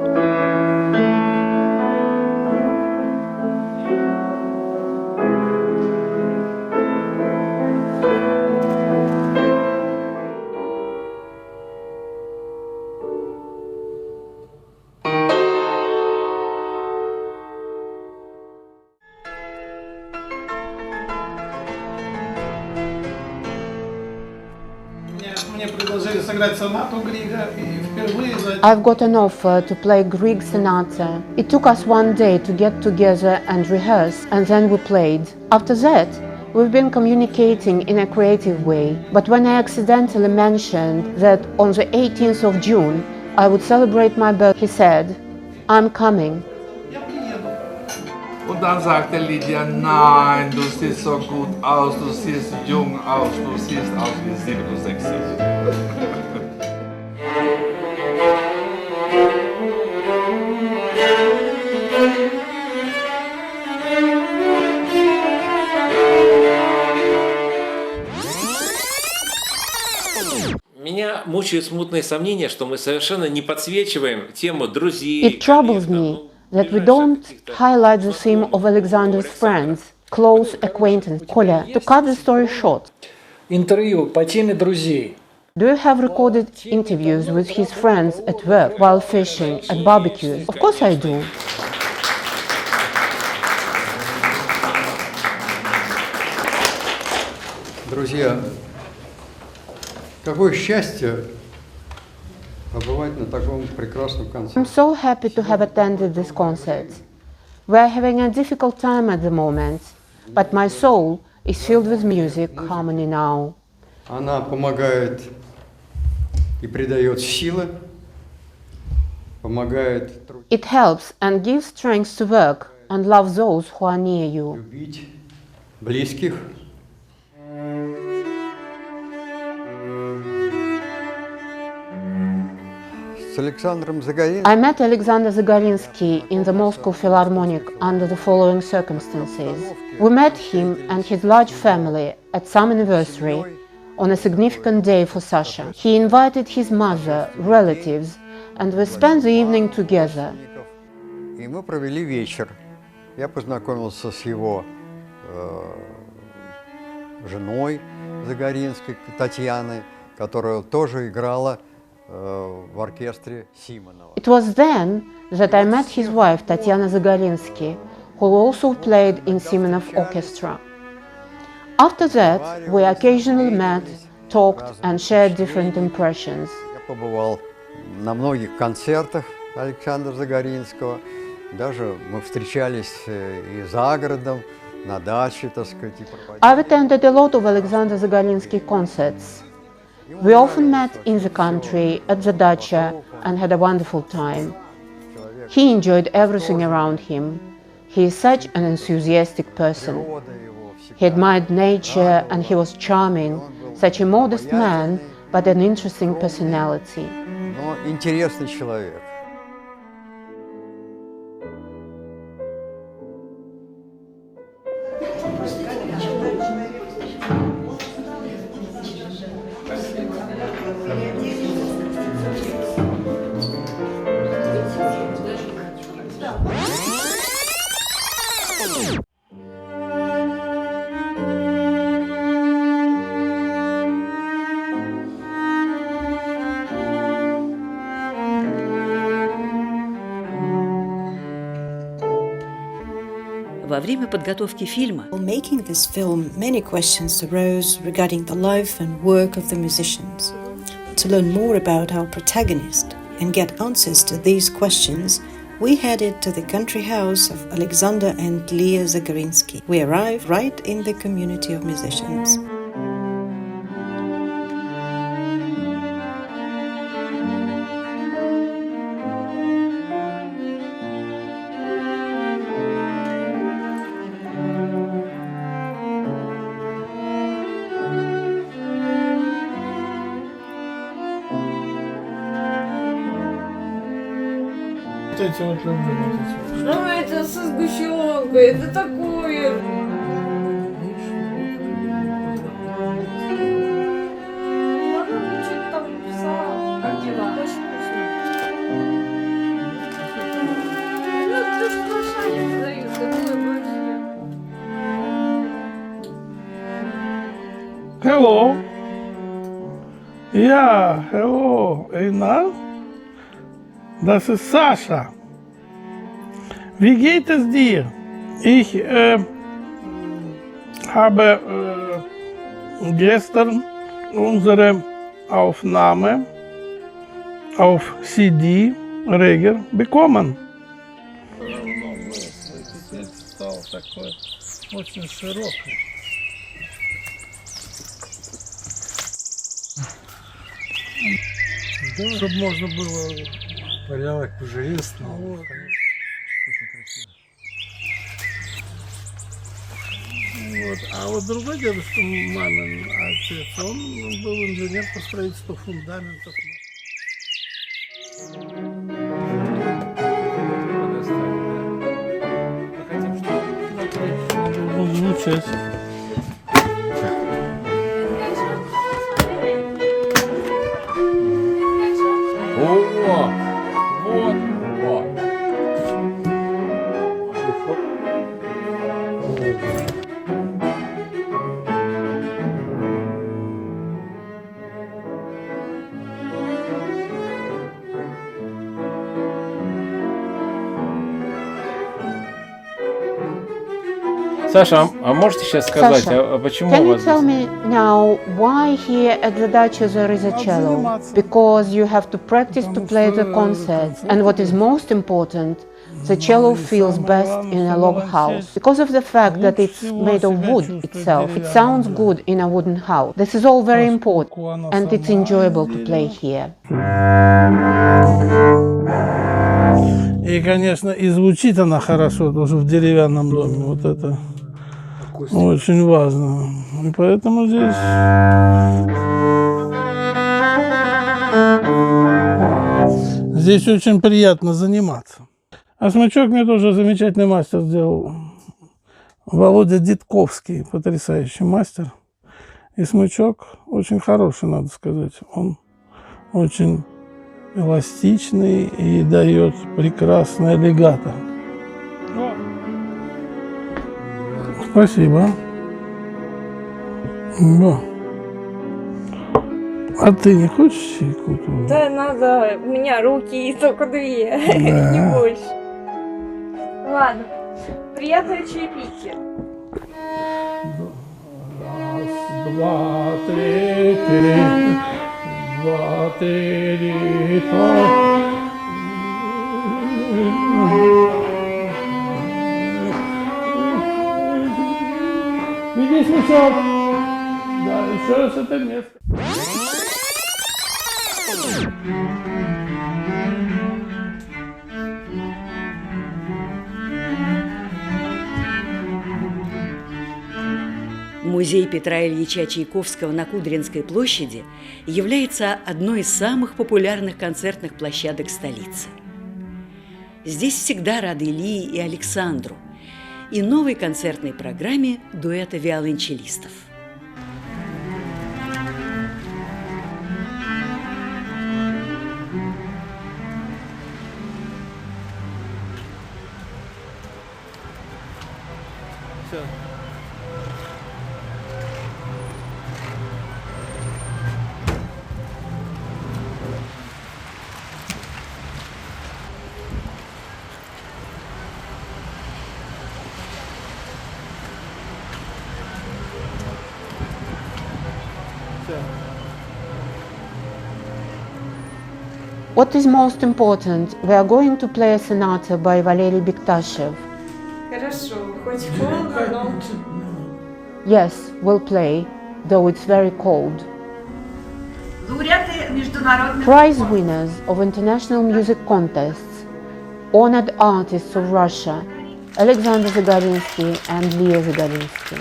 сыграть сонату Грига и впервые за... I've got an offer to play Grieg Sonata. It took us one day to get together and rehearse, and then we played. After that, we've been communicating in a creative way. But when I accidentally mentioned that on the 18th of June I would celebrate my birthday, he said, "I'm coming." Und dann sagte Lydia, nein, du siehst so gut aus, du siehst jung aus, du siehst aus wie 67. Меня мучают смутные сомнения, что мы совершенно не подсвечиваем тему друзей. It troubles me that we don't highlight the theme of Alexander's friends, close acquaintance, Kolya. To cut the story short, Интервью по теме друзей. do you have recorded interviews with his friends at work, while fishing, at barbecues? Of course I do. Друзья, какое счастье побывать на таком прекрасном концерте. I'm so happy to have attended this concert. We are having a difficult time at the moment, but my soul is filled with music, harmony now. Она помогает и придает силы, помогает It helps and gives strength to work and love those who are near you. любить близких. С Александром Загоринским I met Alexander Zagorinsky in the Moscow Philharmonic under the following circumstances. We met him and his large family at some anniversary on a significant day for Sasha. He invited his mother, relatives, and we spent the evening together. И мы провели вечер. Я познакомился с его женой Загоринской, Татьяной, которая тоже играла в оркестре Симонова. It was then that I met his wife, Tatiana Zagorinsky, who also played in Simonov orchestra. After that, we occasionally met, talked and shared different impressions. Я побывал на многих концертах Александра Загоринского. Даже мы встречались и за городом, на даче, так сказать. I've attended a lot of Alexander Zagorinsky concerts. We often met in the country, at the dacha, and had a wonderful time. He enjoyed everything around him. He is such an enthusiastic person. He admired nature and he was charming, such a modest man, but an interesting personality. Но интересный человек. Во время подготовки фильма While making this film, many questions arose regarding the life and work of the musicians. To learn more about our protagonist and get answers to these questions, we headed to the country house of Alexander and Leah Zagorinsky. We arrived right in the community of musicians. Эти вот люблю, вот эти. Что это со сгущенкой? Это такое. Что-то там писала. Как дела? Очень вкусно. Ну, ты же приглашение подают, такое вообще. Hello. Ja, hello. Ina? Das ist Sascha. Wie geht es dir? Ich habe gestern unsere Aufnahme auf CD Reger bekommen. Стал такой очень широкий. Да, чтобы можно было порядок пожалеть. Вот. Очень красиво. Вот. А вот другой дедушка, мамин отец, он был инженер по строительству фундаментов. Звучать. Саша, а можете сейчас сказать, Sasha, почему can у you вас tell me now why here at the Dacha there is a cello? Because you have to practice to play the concerts, and what is most important, the cello feels best in a log house. Because of the fact that it's made of wood itself, it sounds good in a wooden house. This is all very important, and it's enjoyable to play here. И, конечно, и звучит она хорошо тоже в деревянном доме. Вот это очень важно. И поэтому здесь... Здесь очень приятно заниматься. А смычок мне тоже замечательный мастер сделал. Володя Дитковский, потрясающий мастер. И смычок очень хороший, надо сказать. Он очень эластичный и дает прекрасное легато. Спасибо. Да. А ты не хочешь чайку? Да, надо. У меня руки только две, Да. не больше. Ладно. Приятного чаепития. Раз, два, три, три. Два, три, Видишь, смычок? Да, еще раз это место. Музей Петра Ильича Чайковского на Кудринской площади является одной из самых популярных концертных площадок столицы. Здесь всегда рады Лии и Александру и новой концертной программе дуэта виолончелистов. What is most important? We are going to play a sonata by Valery Bektashev. Хорошо, хоть холодно, но... Yes, we'll play, though it's very cold. Prize winners of international music contests, honored artists of Russia, Alexander Zagorinsky and Leah Zagorinsky.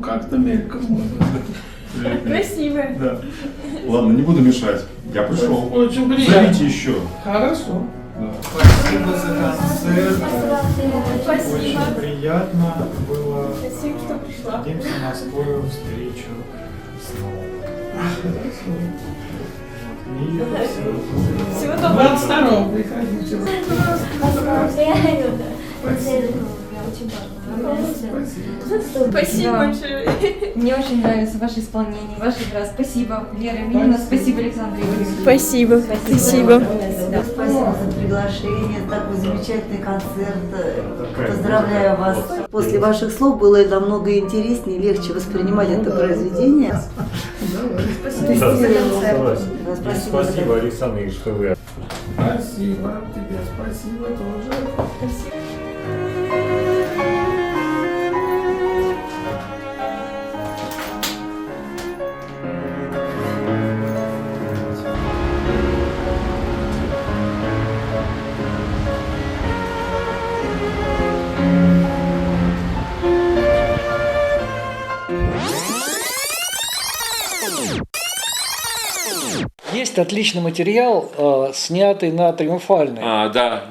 Как-то мельком. Красиво. Да. Ладно, не буду мешать. Я пришел. Очень приятно. Зовите еще. Хорошо. Да. Спасибо за концерт. Спасибо. Очень приятно было. Спасибо, что пришла. Надеемся на скорую встречу снова. Мира, Всего доброго. Будь здоров, приходите. Спасибо большое. Мне очень нравится ваше исполнение, ваш игра. Спасибо, Вера Емельяновна, спасибо, Александр Игоревич. Спасибо. Спасибо. Спасибо за приглашение, такой замечательный концерт. Поздравляю вас. После ваших слов было намного интереснее и легче воспринимать это произведение. Спасибо, Александр, что вы. Спасибо тебе, спасибо тоже. Спасибо. Есть отличный материал, снятый на Триумфальной. Да.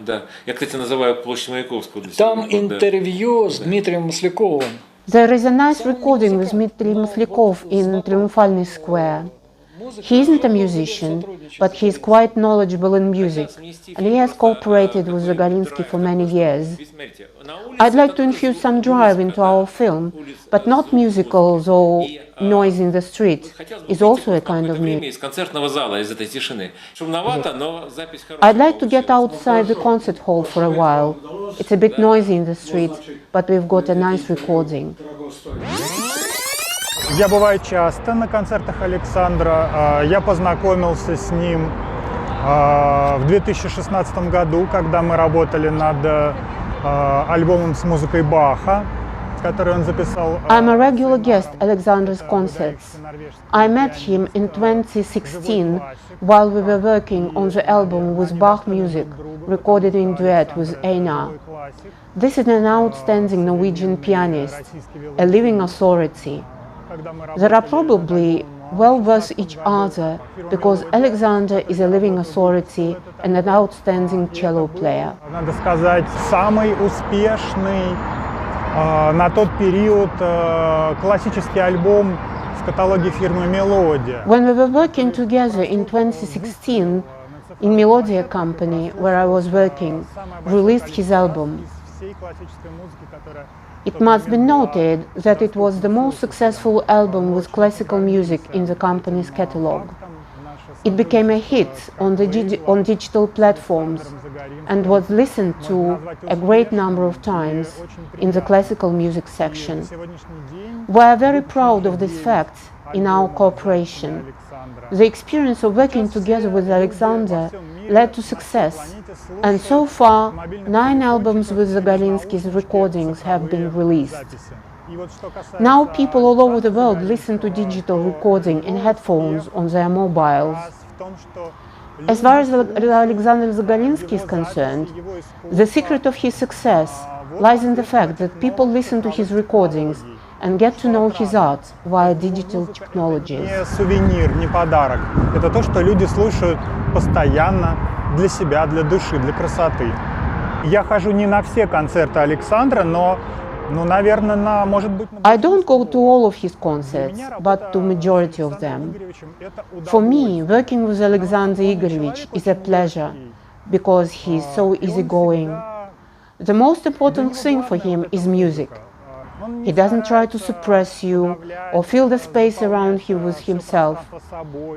Я, кстати, называю площадь Маяковского. Там интервью с Дмитрием Масляковым. There is a nice recording with Dmitry Maslяков in Triumphal Square. He isn't a musician, but he is quite knowledgeable in music, and he has cooperated with Zagorinsky for many years. I'd like to infuse some drive into our film, but not musicals or noise in the street is also a kind of music. I'd like to get outside the concert hall for a while. It's a bit noisy in the street, but we've got a nice recording. Я бываю часто на концертах Александра. Я познакомился с ним в 2016 году, когда мы работали над альбомом с музыкой Баха, который он записал. I'm a regular guest at Alexander's concerts. I met him in 2016 while we were working on the album with Bach music, recorded in duet with Einar. This is an outstanding Norwegian pianist, a living authority. They are probably well worth each other because Alexander is a living authority and an outstanding cello player. Надо сказать, самый успешный на тот период классический альбом в каталоге фирмы «Мелодия». When we were working together in 2016, in Melodia company where I was working, released his album. It must be noted that it was the most successful album with classical music in the company's catalog. It became a hit on digital platforms and was listened to a great number of times in the classical music section. We are very proud of this fact in our cooperation. The experience of working together with Alexander led to success, and so far 9 albums with Zagorinsky's recordings have been released. Now people all over the world listen to digital recording in headphones on their mobiles. As far as Alexander Zagorinsky is concerned, the secret of his success lies in the fact that people listen to his recordings and get to know his art via digital technologies. Не сувенир, не подарок. Это то, что люди слушают постоянно для себя, для души, для красоты. Я хожу не на все концерты Александра, но, наверное, на, может быть... I don't go to all of his concerts, but to majority of them. For me, working with Alexander Igorevich is a pleasure, because he is so easygoing. The most important thing for him is music. He doesn't try to suppress you or fill the space around him with himself.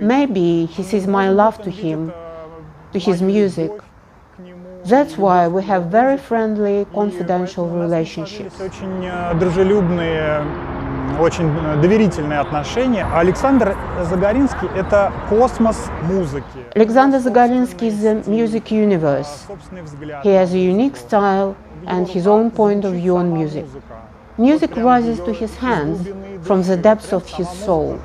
Maybe he sees my love to him, to his music. That's why we have very friendly, confidential relationships. Очень дружелюбные, очень доверительные отношения. Александр Загоринский – это космос музыки. Alexander Zagorinsky is a music universe. He has a unique style and his own point of view on music. Music rises to his hands from the depths of his soul.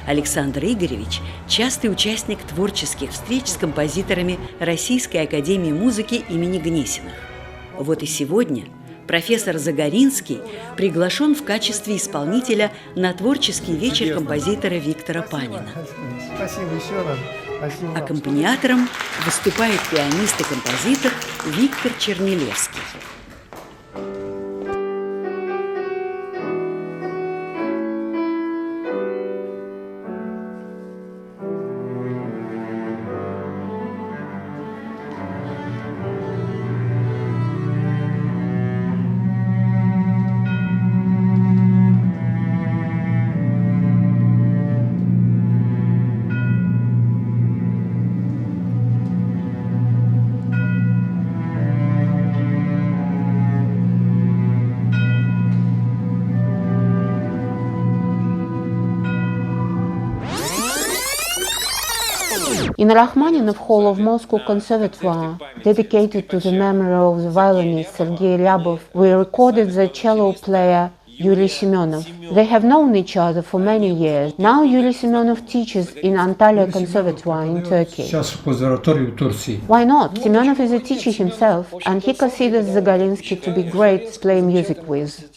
Александр Игоревич – частый участник творческих встреч с композиторами Российской академии музыки имени Гнесиных. Вот и сегодня Профессор Загоринский приглашен в качестве исполнителя на творческий вечер композитора Виктора Панина. Спасибо еще раз. Спасибо. Аккомпаниатором выступает пианист и композитор Виктор Чернилевский. In Rachmaninov Hall of Moscow Conservatoire, dedicated to the memory of the violinist Sergei Ryabov, we recorded the cello player Yuri Semyonov. They have known each other for many years. Now Yuri Semyonov teaches in Antalya Conservatoire in Turkey. Why not? Semyonov is a teacher himself, and he considers Zagorinsky to be great to play music with.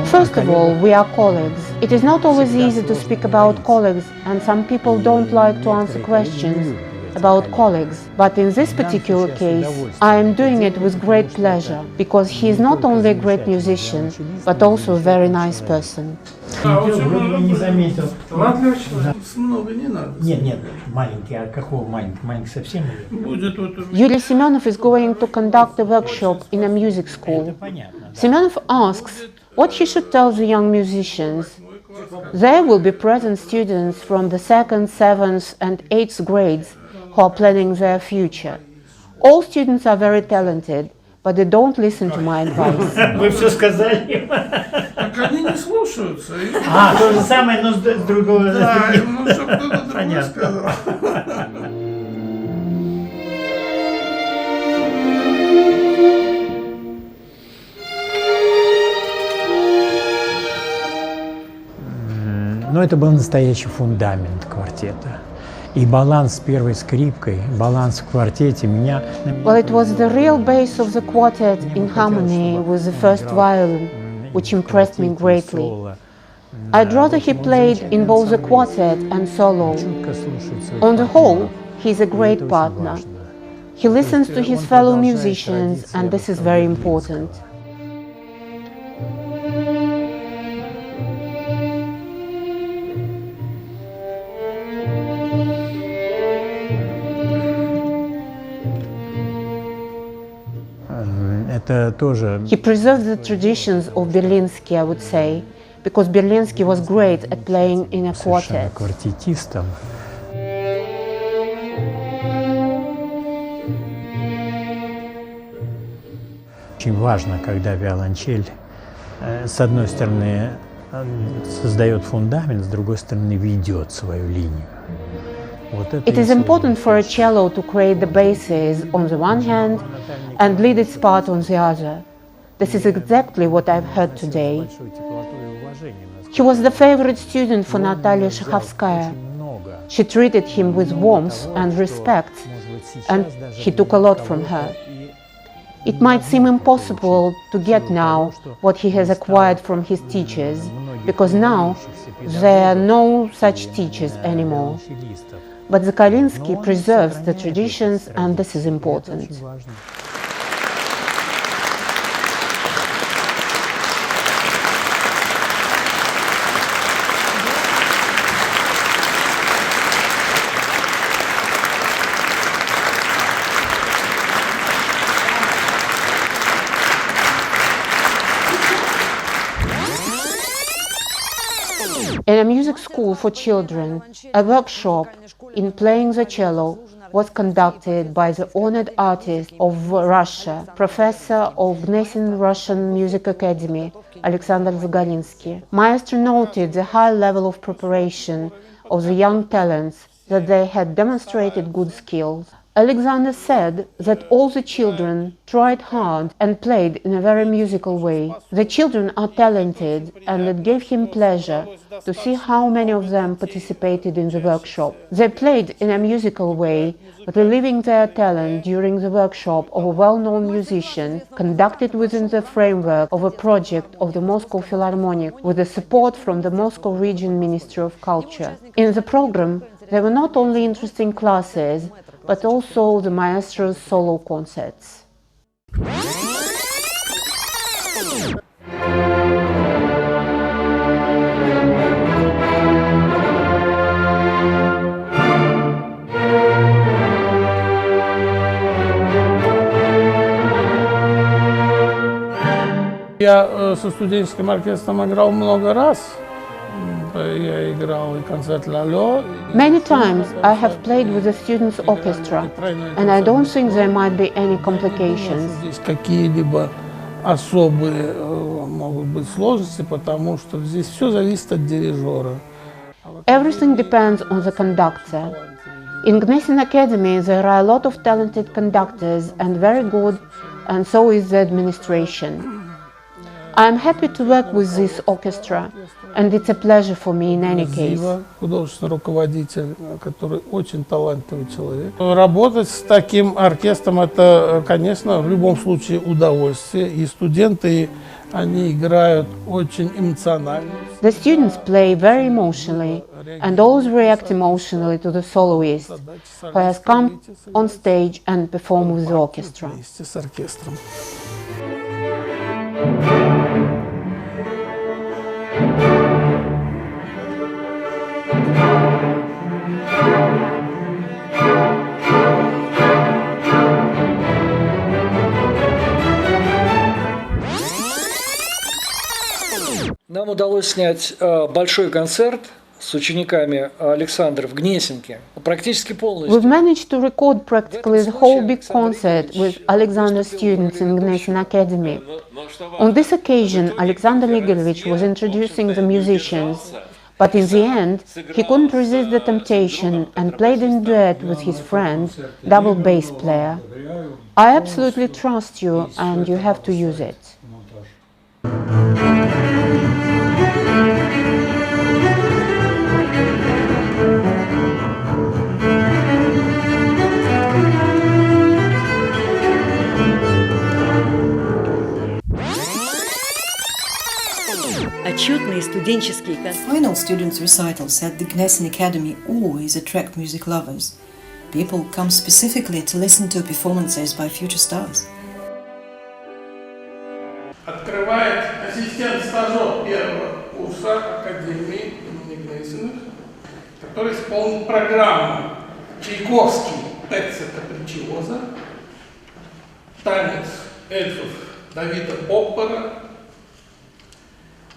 First of all, we are colleagues. It is not always easy to speak about colleagues, and some people don't like to answer questions about colleagues. But in this particular case, I am doing it with great pleasure, because he is not only a great musician, but also a very nice person. Не заметил. Много не надо. Нет, маленький. А какого маленький? Маленький совсем? Yuri Semyonov is going to conduct a workshop in a music school. Semyonov asks what he should tell the young musicians. There will be present students from the 2nd, 7th and 8th grades who are planning their future. All students are very talented, but they don't listen to my advice. Вы все сказали. Так они не слушаются. То же самое, но с другого. Да, ну чтобы кто-то другой сказал. Но это был настоящий фундамент квартета. И баланс с первой скрипкой, баланс в квартете меня... Well, it was the real base of the quartet in harmony with the first violin, which impressed me greatly. I'd rather he played in both the quartet and solo. On the whole, he's a great partner. He listens to his fellow musicians, and this is very important. He preserved the traditions of Berlinsky, I would say, because Berlinsky was great at playing in a quartet. Очень важно, когда виолончель, с одной стороны, создает фундамент, с другой стороны, ведет свою линию. It is important for a cello to create the bases on the one hand and lead its part on the other. This is exactly what I've heard today. He was the favorite student for Natalia Shakhovskaya. She treated him with warmth and respect, and he took a lot from her. It might seem impossible to get now what he has acquired from his teachers, because now there are no such teachers anymore. But Zagorinsky preserves the traditions, and this is important. In a music school for children, a workshop in playing the cello was conducted by the honored artist of Russia, professor of Gnesin Russian Music Academy, Alexander Zagorinsky. Maestro noted the high level of preparation of the young talents, that they had demonstrated good skills. Alexander said that all the children tried hard and played in a very musical way. The children are talented, and it gave him pleasure to see how many of them participated in the workshop. They played in a musical way, reliving their talent during the workshop of a well-known musician, conducted within the framework of a project of the Moscow Philharmonic with the support from the Moscow Region Ministry of Culture. In the program, there were not only interesting classes, but also the maestro's solo concerts. Я со студенческим оркестром играл много раз. Я играл и концерт Cello. Many times I have played with the students' orchestra, and I don't think there might be any complications. Здесь какие-либо особые могут быть сложности, потому что здесь все зависит от дирижера. Everything depends on the conductor. In Gnesin Academy there are a lot of talented conductors and very good, and so is the administration. I am happy to work with this orchestra, and it's a pleasure for me in any case. Художественный руководитель, который очень талантливый человек. Работать с таким оркестром — это, конечно, в любом случае удовольствие, и студенты, они играют очень эмоционально. The students play very emotionally, and always react emotionally to the soloist, who has come on stage and perform with the orchestra. С оркестром. Нам удалось снять большой концерт с учениками Александра в Гнесинке, практически полностью. We've managed to record practically the whole big concert with Alexander's students in Gnesin Academy. On this occasion, Alexander Igorovich was introducing the musicians, but in the end, he couldn't resist the temptation and played in duet with his friend, double bass player. I absolutely trust you, and you have to use it. Отчетные студенческие концерты. Final students' recitals at the Gnesin Academy always attract music lovers. People come specifically to listen to performances by future stars. Открывает ассистент-стажер первого курса Академии имени Гнесиных, который исполнит программу Чайковский «Пеццо Капричиоза», танец эльфов Давида Поппера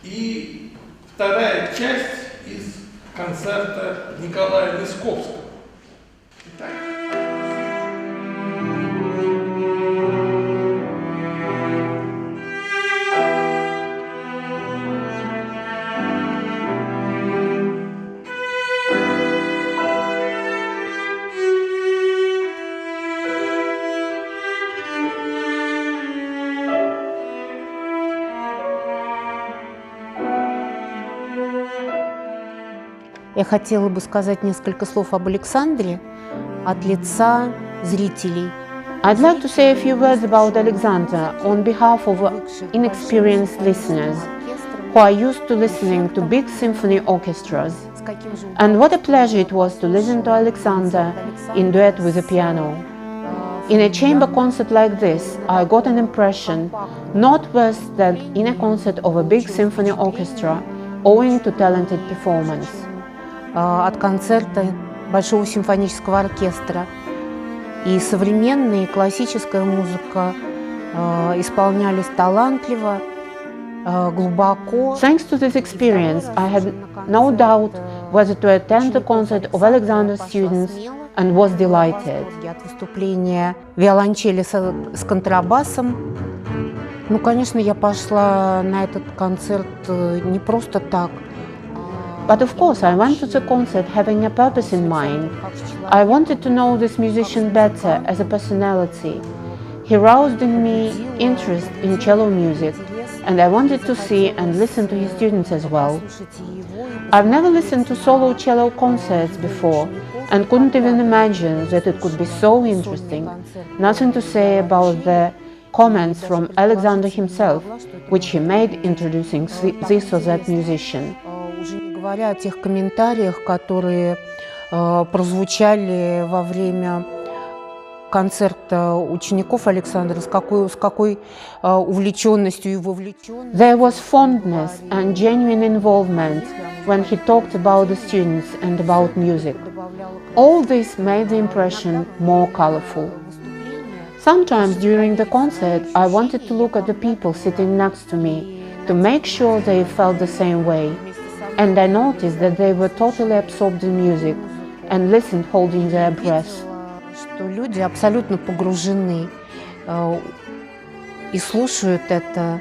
и вторая часть из концерта Николая Лесковского. Итак, Я хотела бы сказать несколько слов об Александре от лица зрителей. I'd like to say a few words about Alexander on behalf of inexperienced listeners who are used to listening to big symphony orchestras. And what a pleasure it was to listen to Alexander in duet with the piano. In a chamber concert like this, I got an impression not worse than in a concert of a big symphony orchestra, owing to talented performance. От концерта Большого симфонического оркестра. И современная, и классическая музыка исполнялись талантливо, глубоко. Thanks to this experience, I had no doubt whether to attend the concert of Alexander's students and was delighted. От выступления виолончели с контрабасом. Ну, конечно, я пошла на этот концерт не просто так. But of course, I went to the concert having a purpose in mind. I wanted to know this musician better as a personality. He roused in me interest in cello music, and I wanted to see and listen to his students as well. I've never listened to solo cello concerts before, and couldn't even imagine that it could be so interesting. Nothing to say about the comments from Alexander himself, which he made introducing this or that musician. Уже не говоря о тех комментариях, которые прозвучали во время концерта учеников Александра, с какой увлеченностью и вовлеченностью. There was fondness and genuine involvement when he talked about the students and about music. All this made the impression more colorful. Sometimes during the concert, I wanted to look at the people sitting next to me to make sure they felt the same way. And I noticed that they were totally absorbed in music and listened holding their breath. Что люди абсолютно погружены и слушают это,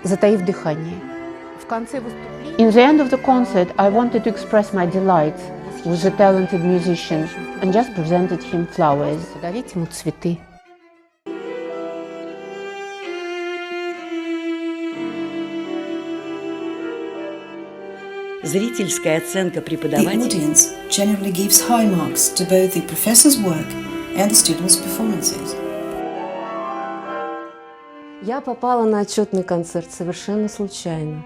затаив дыхание. In the end of the concert, I wanted to express my delight with the talented musician and just presented him flowers. Подарить ему цветы. Зрительская оценка The преподавателя audience generally gives high marks to both the professor's work and the students' performances. Я попала на отчетный концерт совершенно случайно.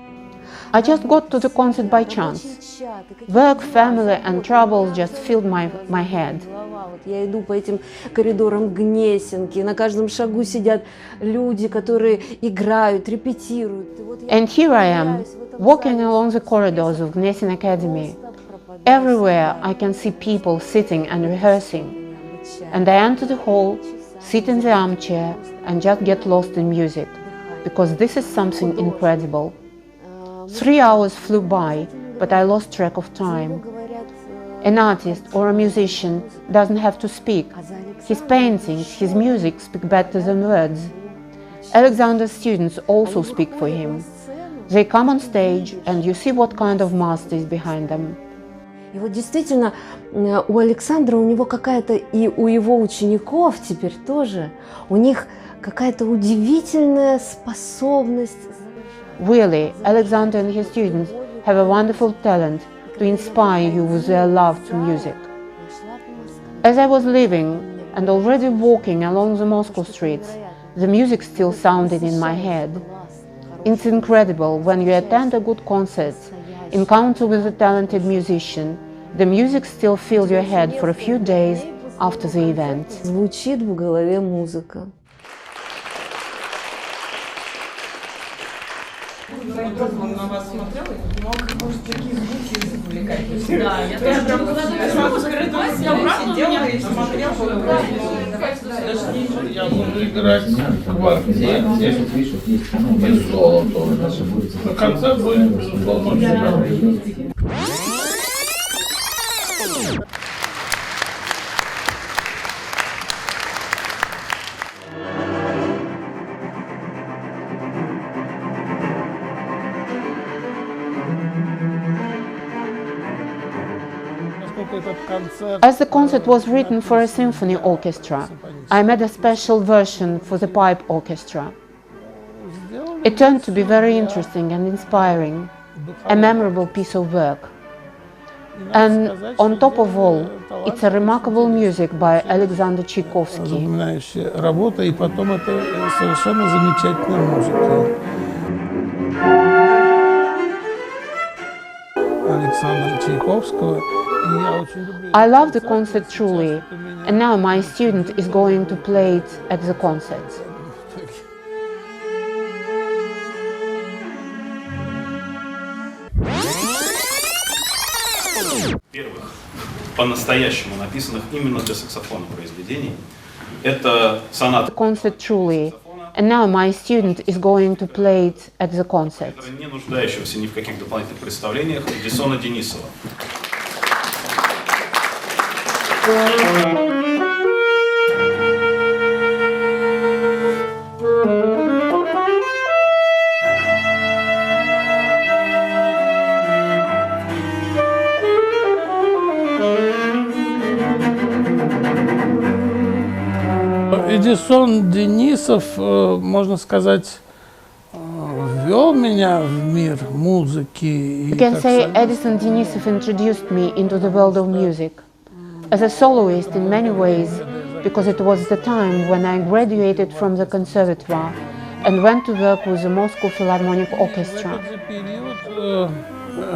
I just got to the concert by chance. Work, family and troubles just filled my head. Я иду по этим коридорам Гнесинки, на каждом шагу сидят люди, которые играют, репетируют. And here I am, walking along the corridors of Gnesin Academy. Everywhere I can see people sitting and rehearsing. And I enter the hall, sit in the armchair and just get lost in music, because this is something incredible. 3 hours flew by, but I lost track of time. An artist or a musician doesn't have to speak. His paintings, his music speak better than words. Alexander's students also speak for him. They come on stage, and you see what kind of master is behind them. И вот действительно, у Александра, у него какая-то, и у его учеников теперь тоже, у них какая-то удивительная способность. Really, Alexander and his students have a wonderful talent to inspire you with their love to music. As I was leaving and already walking along the Moscow streets, the music still sounded in my head. It's incredible when you attend a good concert, encounter with a talented musician, the music still fills your head for a few days after the event. Звучит в голове музыка. На вас смотрела, может, такие звуки завлекательные. Да, я тоже сидела и смотрела. Я буду играть в квартете и соло тоже. Но концерт будет, безусловно, очень хороший. As the concert was written for a symphony orchestra, I made a special version for the pipe orchestra. It turned to be very interesting and inspiring, a memorable piece of work. And on top of all, it's a remarkable music by Alexander Tchaikovsky. Запоминающая работа, и потом это совершенно замечательная музыка. Александра Чайковского. I love the concert truly, and now my student is going to play it at the concert. Первых по-настоящему написанных именно для саксофона произведений это соната. Concert truly, and now my student is going to play it at the concert. Не нуждающегося ни в каких дополнительных представлениях Эдисона Денисова. Эдисон Денисов, можно сказать, ввел меня в мир музыки. You can say Edison Denisov introduced me into the world of music. As a soloist in many ways, because it was the time when I graduated from the conservatoire and went to work with the Moscow Philharmonic Orchestra.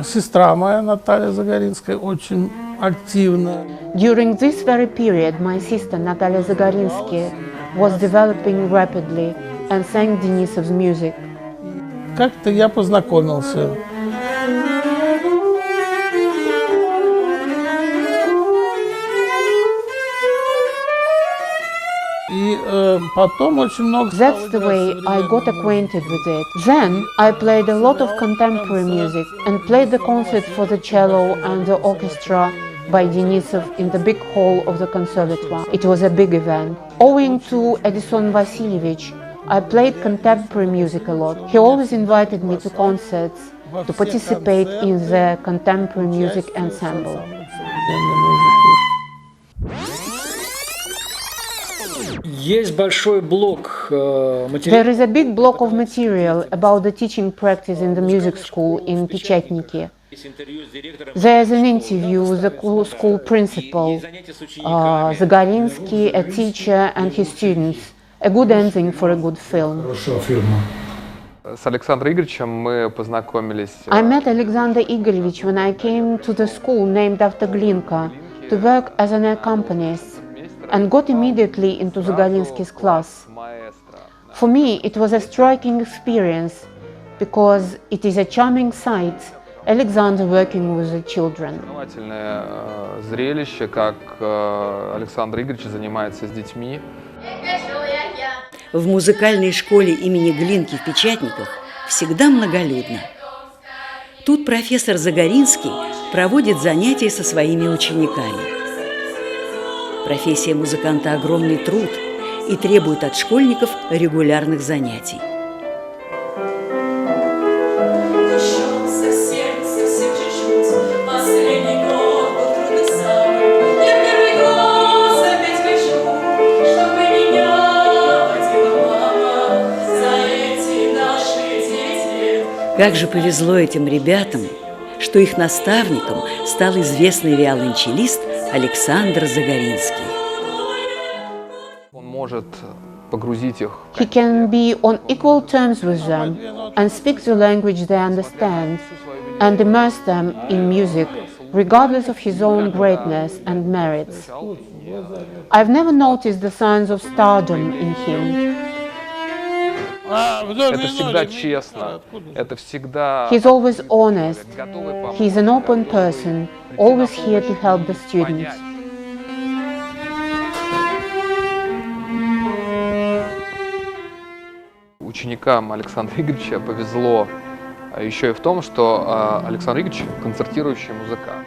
Сестра моя, Наталья Загоринская, очень активно. During this very period, my sister Natalia Zagorinsky was developing rapidly and sang Denisov's music. Как-то я познакомился. И потом очень много. That's the way I got acquainted with it. Then I played a lot of contemporary music and played the concert for the cello and the orchestra by Denisov in the big hall of the conservatoire. It was a big event. Owing to Edison Vasilievich, I played contemporary music a lot. He always invited me to concerts to participate in the contemporary music ensemble. Есть большой блок материала. There is a big block of material about the teaching practice in the music school in Pechatniki. There is an interview with the school principal, Zagorinsky, a teacher, and his students. A good ending for a good film. С Александром Игоревичем мы познакомились. I met Alexander Igorevich when I came to the school named after Glinka to work as an accompanist and got immediately into Zagorinsky's class. For me, it was a striking experience because it is a charming sight, Alexander working with the children. Познавательное зрелище, как Александр Игоревич занимается с детьми. В музыкальной школе имени Глинки в Печатниках всегда многолюдно. Тут профессор Загоринский проводит занятия со своими учениками. Профессия музыканта – огромный труд и требует от школьников регулярных занятий. Как же повезло этим ребятам, что их наставником стал известный виолончелист Александр Загоринский. Он может погрузить их. He can be on equal terms with them and speak the language they understand and immerse them in music, regardless of his own greatness and merits. I've never noticed the signs of stardom in him. Это всегда честно. Это всегда. He's always honest. He's an open person, always here to help the students. Ученикам Александра Игоревича повезло еще и в том, что Александр Игоревич концертирующий музыкант.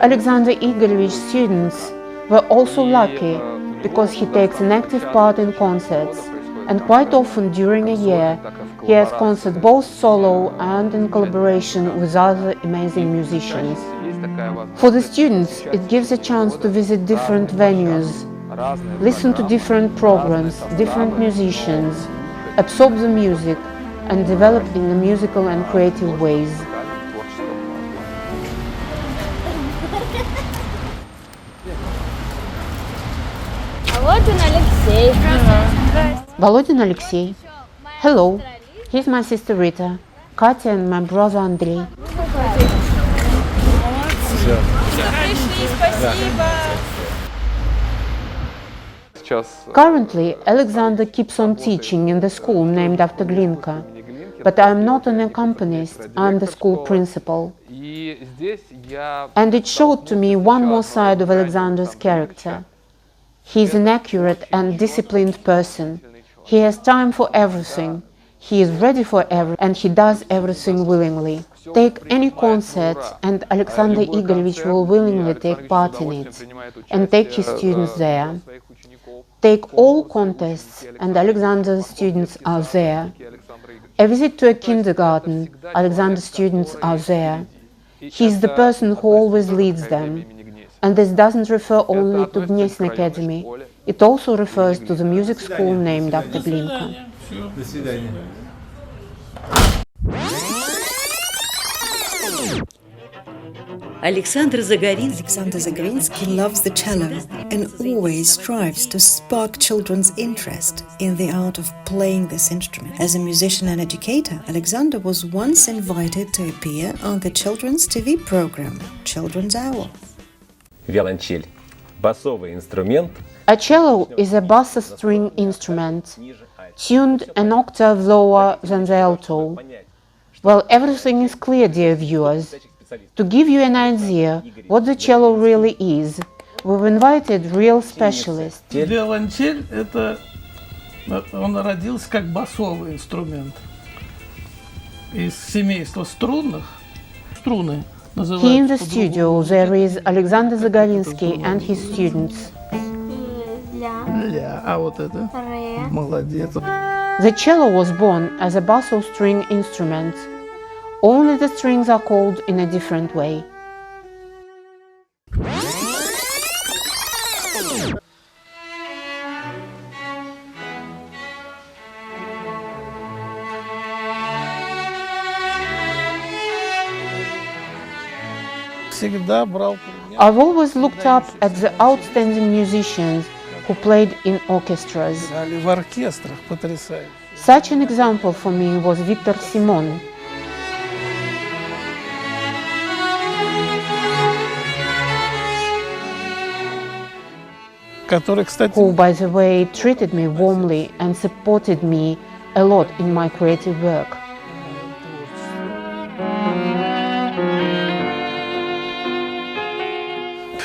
Alexander Igorevich's students were also lucky because he takes an active part in concerts. And quite often during a year, he has concerts both solo and in collaboration with other amazing musicians. For the students, it gives a chance to visit different venues, listen to different programs, different musicians, absorb the music, and develop in the musical and creative ways. Володин Алексей. Volodin Alexei. Hello, here's my sister Rita, Katya and my brother Andrei. Currently, Alexander keeps on teaching in the school named after Glinka, but I'm not an accompanist, I'm the school principal. And it showed to me one more side of Alexander's character. He's an accurate and disciplined person. He has time for everything. He is ready for everything, and he does everything willingly. Take any concert, and Alexander Igorovich will willingly take part in it, and take his students there. Take all contests, and Alexander's students are there. A visit to a kindergarten, Alexander's students are there. He is the person who always leads them. And this doesn't refer only to Gnesin Academy. It also refers to the music school named after Glinka. До свидания. Alexander Zagorinsky loves the cello and always strives to spark children's interest in the art of playing this instrument. As a musician and educator, Alexander was once invited to appear on the children's TV program, Children's Hour. Violoncello, басовый инструмент. A cello is a bass string instrument, tuned an octave lower than the alto. Well, everything is clear, dear viewers. To give you an idea what the cello really is, we've invited real specialists. Violoncello он родился как басовый инструмент из семейства струнных. Струны называются. Here in the studio there is Alexander Zagorinsky and his students. Ля, а вот это? Молодец. The cello was born as a basso string instrument. Only the strings are called in a different way. Всегда брал пример. I've always looked up at the outstanding musicians who played in orchestras. Играли в оркестрах, потрясающе. Such an example for me was Victor Simon, который, кстати, who, by the way, treated me warmly and supported me a lot in my creative work.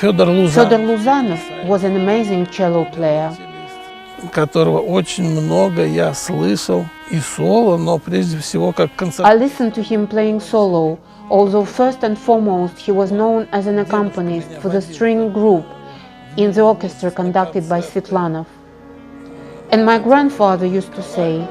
Федор Luzanov was an amazing cello player, которого очень много я слышал и соло, но прежде всего как концерт. I listened to him playing solo, although first and foremost he was known as an accompanist for the string group in the orchestra conducted by Svetlanov. And my grandfather used to say,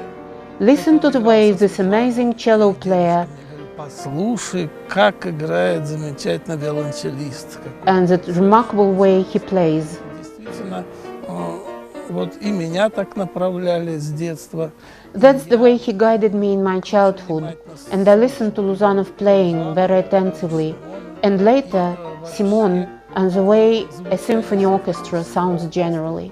listen to the way this amazing cello player Послушай, как играет замечательно виолончелист. and that remarkable way he plays. Действительно, вот и меня так направляли с детства. That's the way he guided me in my childhood, and I listened to Luzanov playing very attentively, and later Simon and the way a symphony orchestra sounds generally.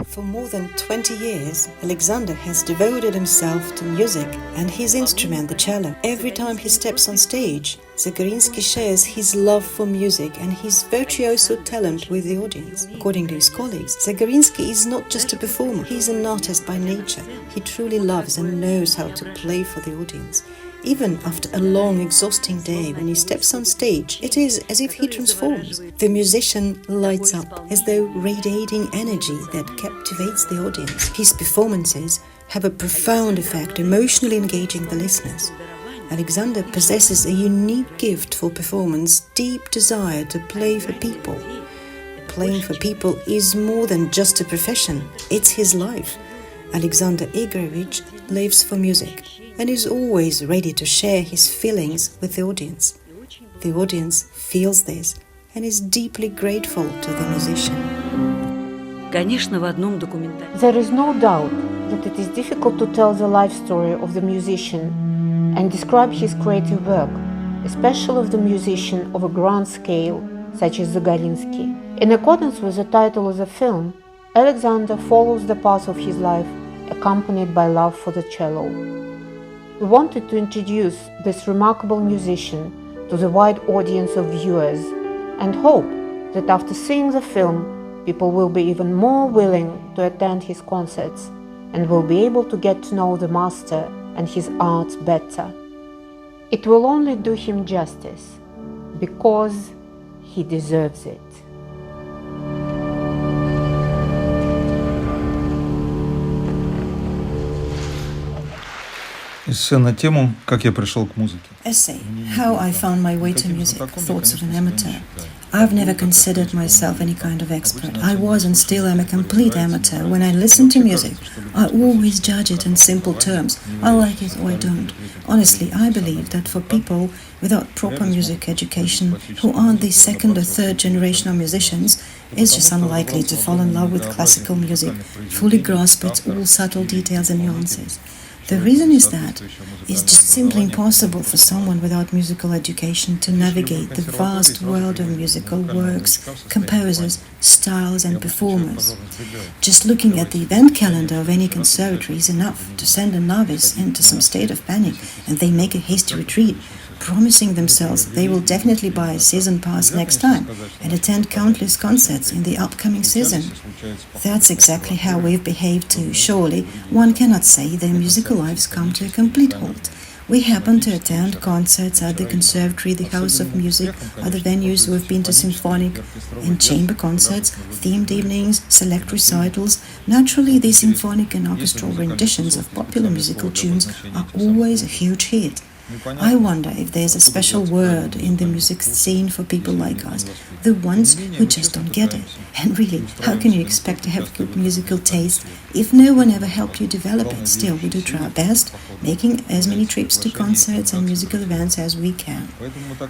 For more than 20 years, Alexander has devoted himself to music and his instrument, the cello. Every time he steps on stage, Zagorinsky shares his love for music and his virtuoso talent with the audience. According to his colleagues, Zagorinsky is not just a performer, he is an artist by nature. He truly loves and knows how to play for the audience. Even after a long, exhausting day, when he steps on stage, it is as if he transforms. The musician lights up, as though radiating energy that captivates the audience. His performances have a profound effect, emotionally engaging the listeners. Alexander possesses a unique gift for performance, deep desire to play for people. Playing for people is more than just a profession, it's his life. Alexander Igorovich lives for music and is always ready to share his feelings with the audience. The audience feels this and is deeply grateful to the musician. Конечно, в одном документаре. There is no doubt that it is difficult to tell the life story of the musician and describe his creative work, especially of the musician of a grand scale, such as Zagorinsky. In accordance with the title of the film, Alexander follows the path of his life, accompanied by love for the cello. We wanted to introduce this remarkable musician to the wide audience of viewers and hope that after seeing the film, people will be even more willing to attend his concerts and will be able to get to know the master and his art better. It will only do him justice, because he deserves it. Эссе на тему «Как я пришел к музыке». Essay, How I Found My Way to Music, Thoughts of an Amateur. I've never considered myself any kind of expert. I was and still am a complete amateur. When I listen to music, I always judge it in simple terms. I like it or I don't. Honestly, I believe that for people without proper music education, who aren't the second or third generation of musicians, it's just unlikely to fall in love with classical music, fully grasp its all subtle details and nuances. The reason is that it's just simply impossible for someone without musical education to navigate the vast world of musical works, composers, styles and performers. Just looking at the event calendar of any conservatory is enough to send a novice into some state of panic, and they make a hasty retreat, promising themselves they will definitely buy a season pass next time and attend countless concerts in the upcoming season. That's exactly how we've behaved too. Surely one cannot say their musical lives come to a complete halt. We happen to attend concerts at the conservatory, the House of Music, other venues. We've been to symphonic and chamber concerts, themed evenings, select recitals. Naturally, the symphonic and orchestral renditions of popular musical tunes are always a huge hit. I wonder if there's a special word in the music scene for people like us, the ones who just don't get it. And really, how can you expect to have good musical taste if no one ever helped you develop it? Still, we do try our best, making as many trips to concerts and musical events as we can.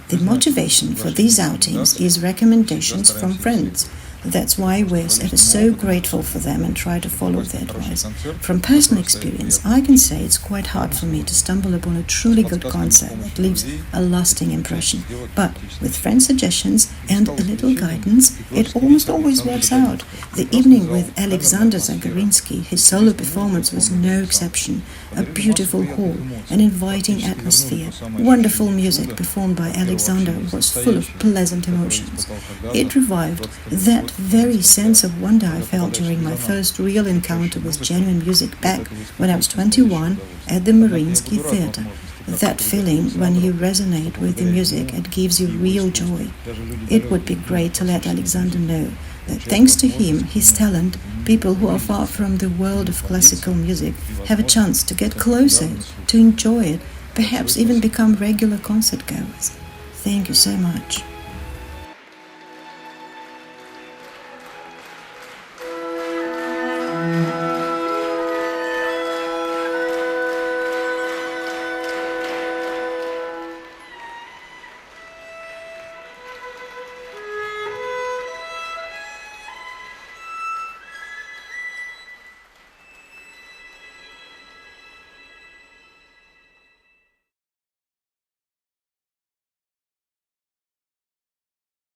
The motivation for these outings is recommendations from friends. That's why we're ever so grateful for them and try to follow their advice. From personal experience, I can say it's quite hard for me to stumble upon a truly good concert that leaves a lasting impression. But with friends' suggestions and a little guidance, it almost always works out. The evening with Alexander Zagorinsky, his solo performance was no exception. A beautiful hall, an inviting atmosphere, wonderful music performed by Alexander was full of pleasant emotions. It revived that very sense of wonder I felt during my first real encounter with genuine music back when I was 21 at the Mariinsky Theatre. That feeling when you resonate with the music, it gives you real joy. It would be great to let Alexander know that thanks to him, his talent, people who are far from the world of classical music have a chance to get closer, to enjoy it, perhaps even become regular concert goers. Thank you so much.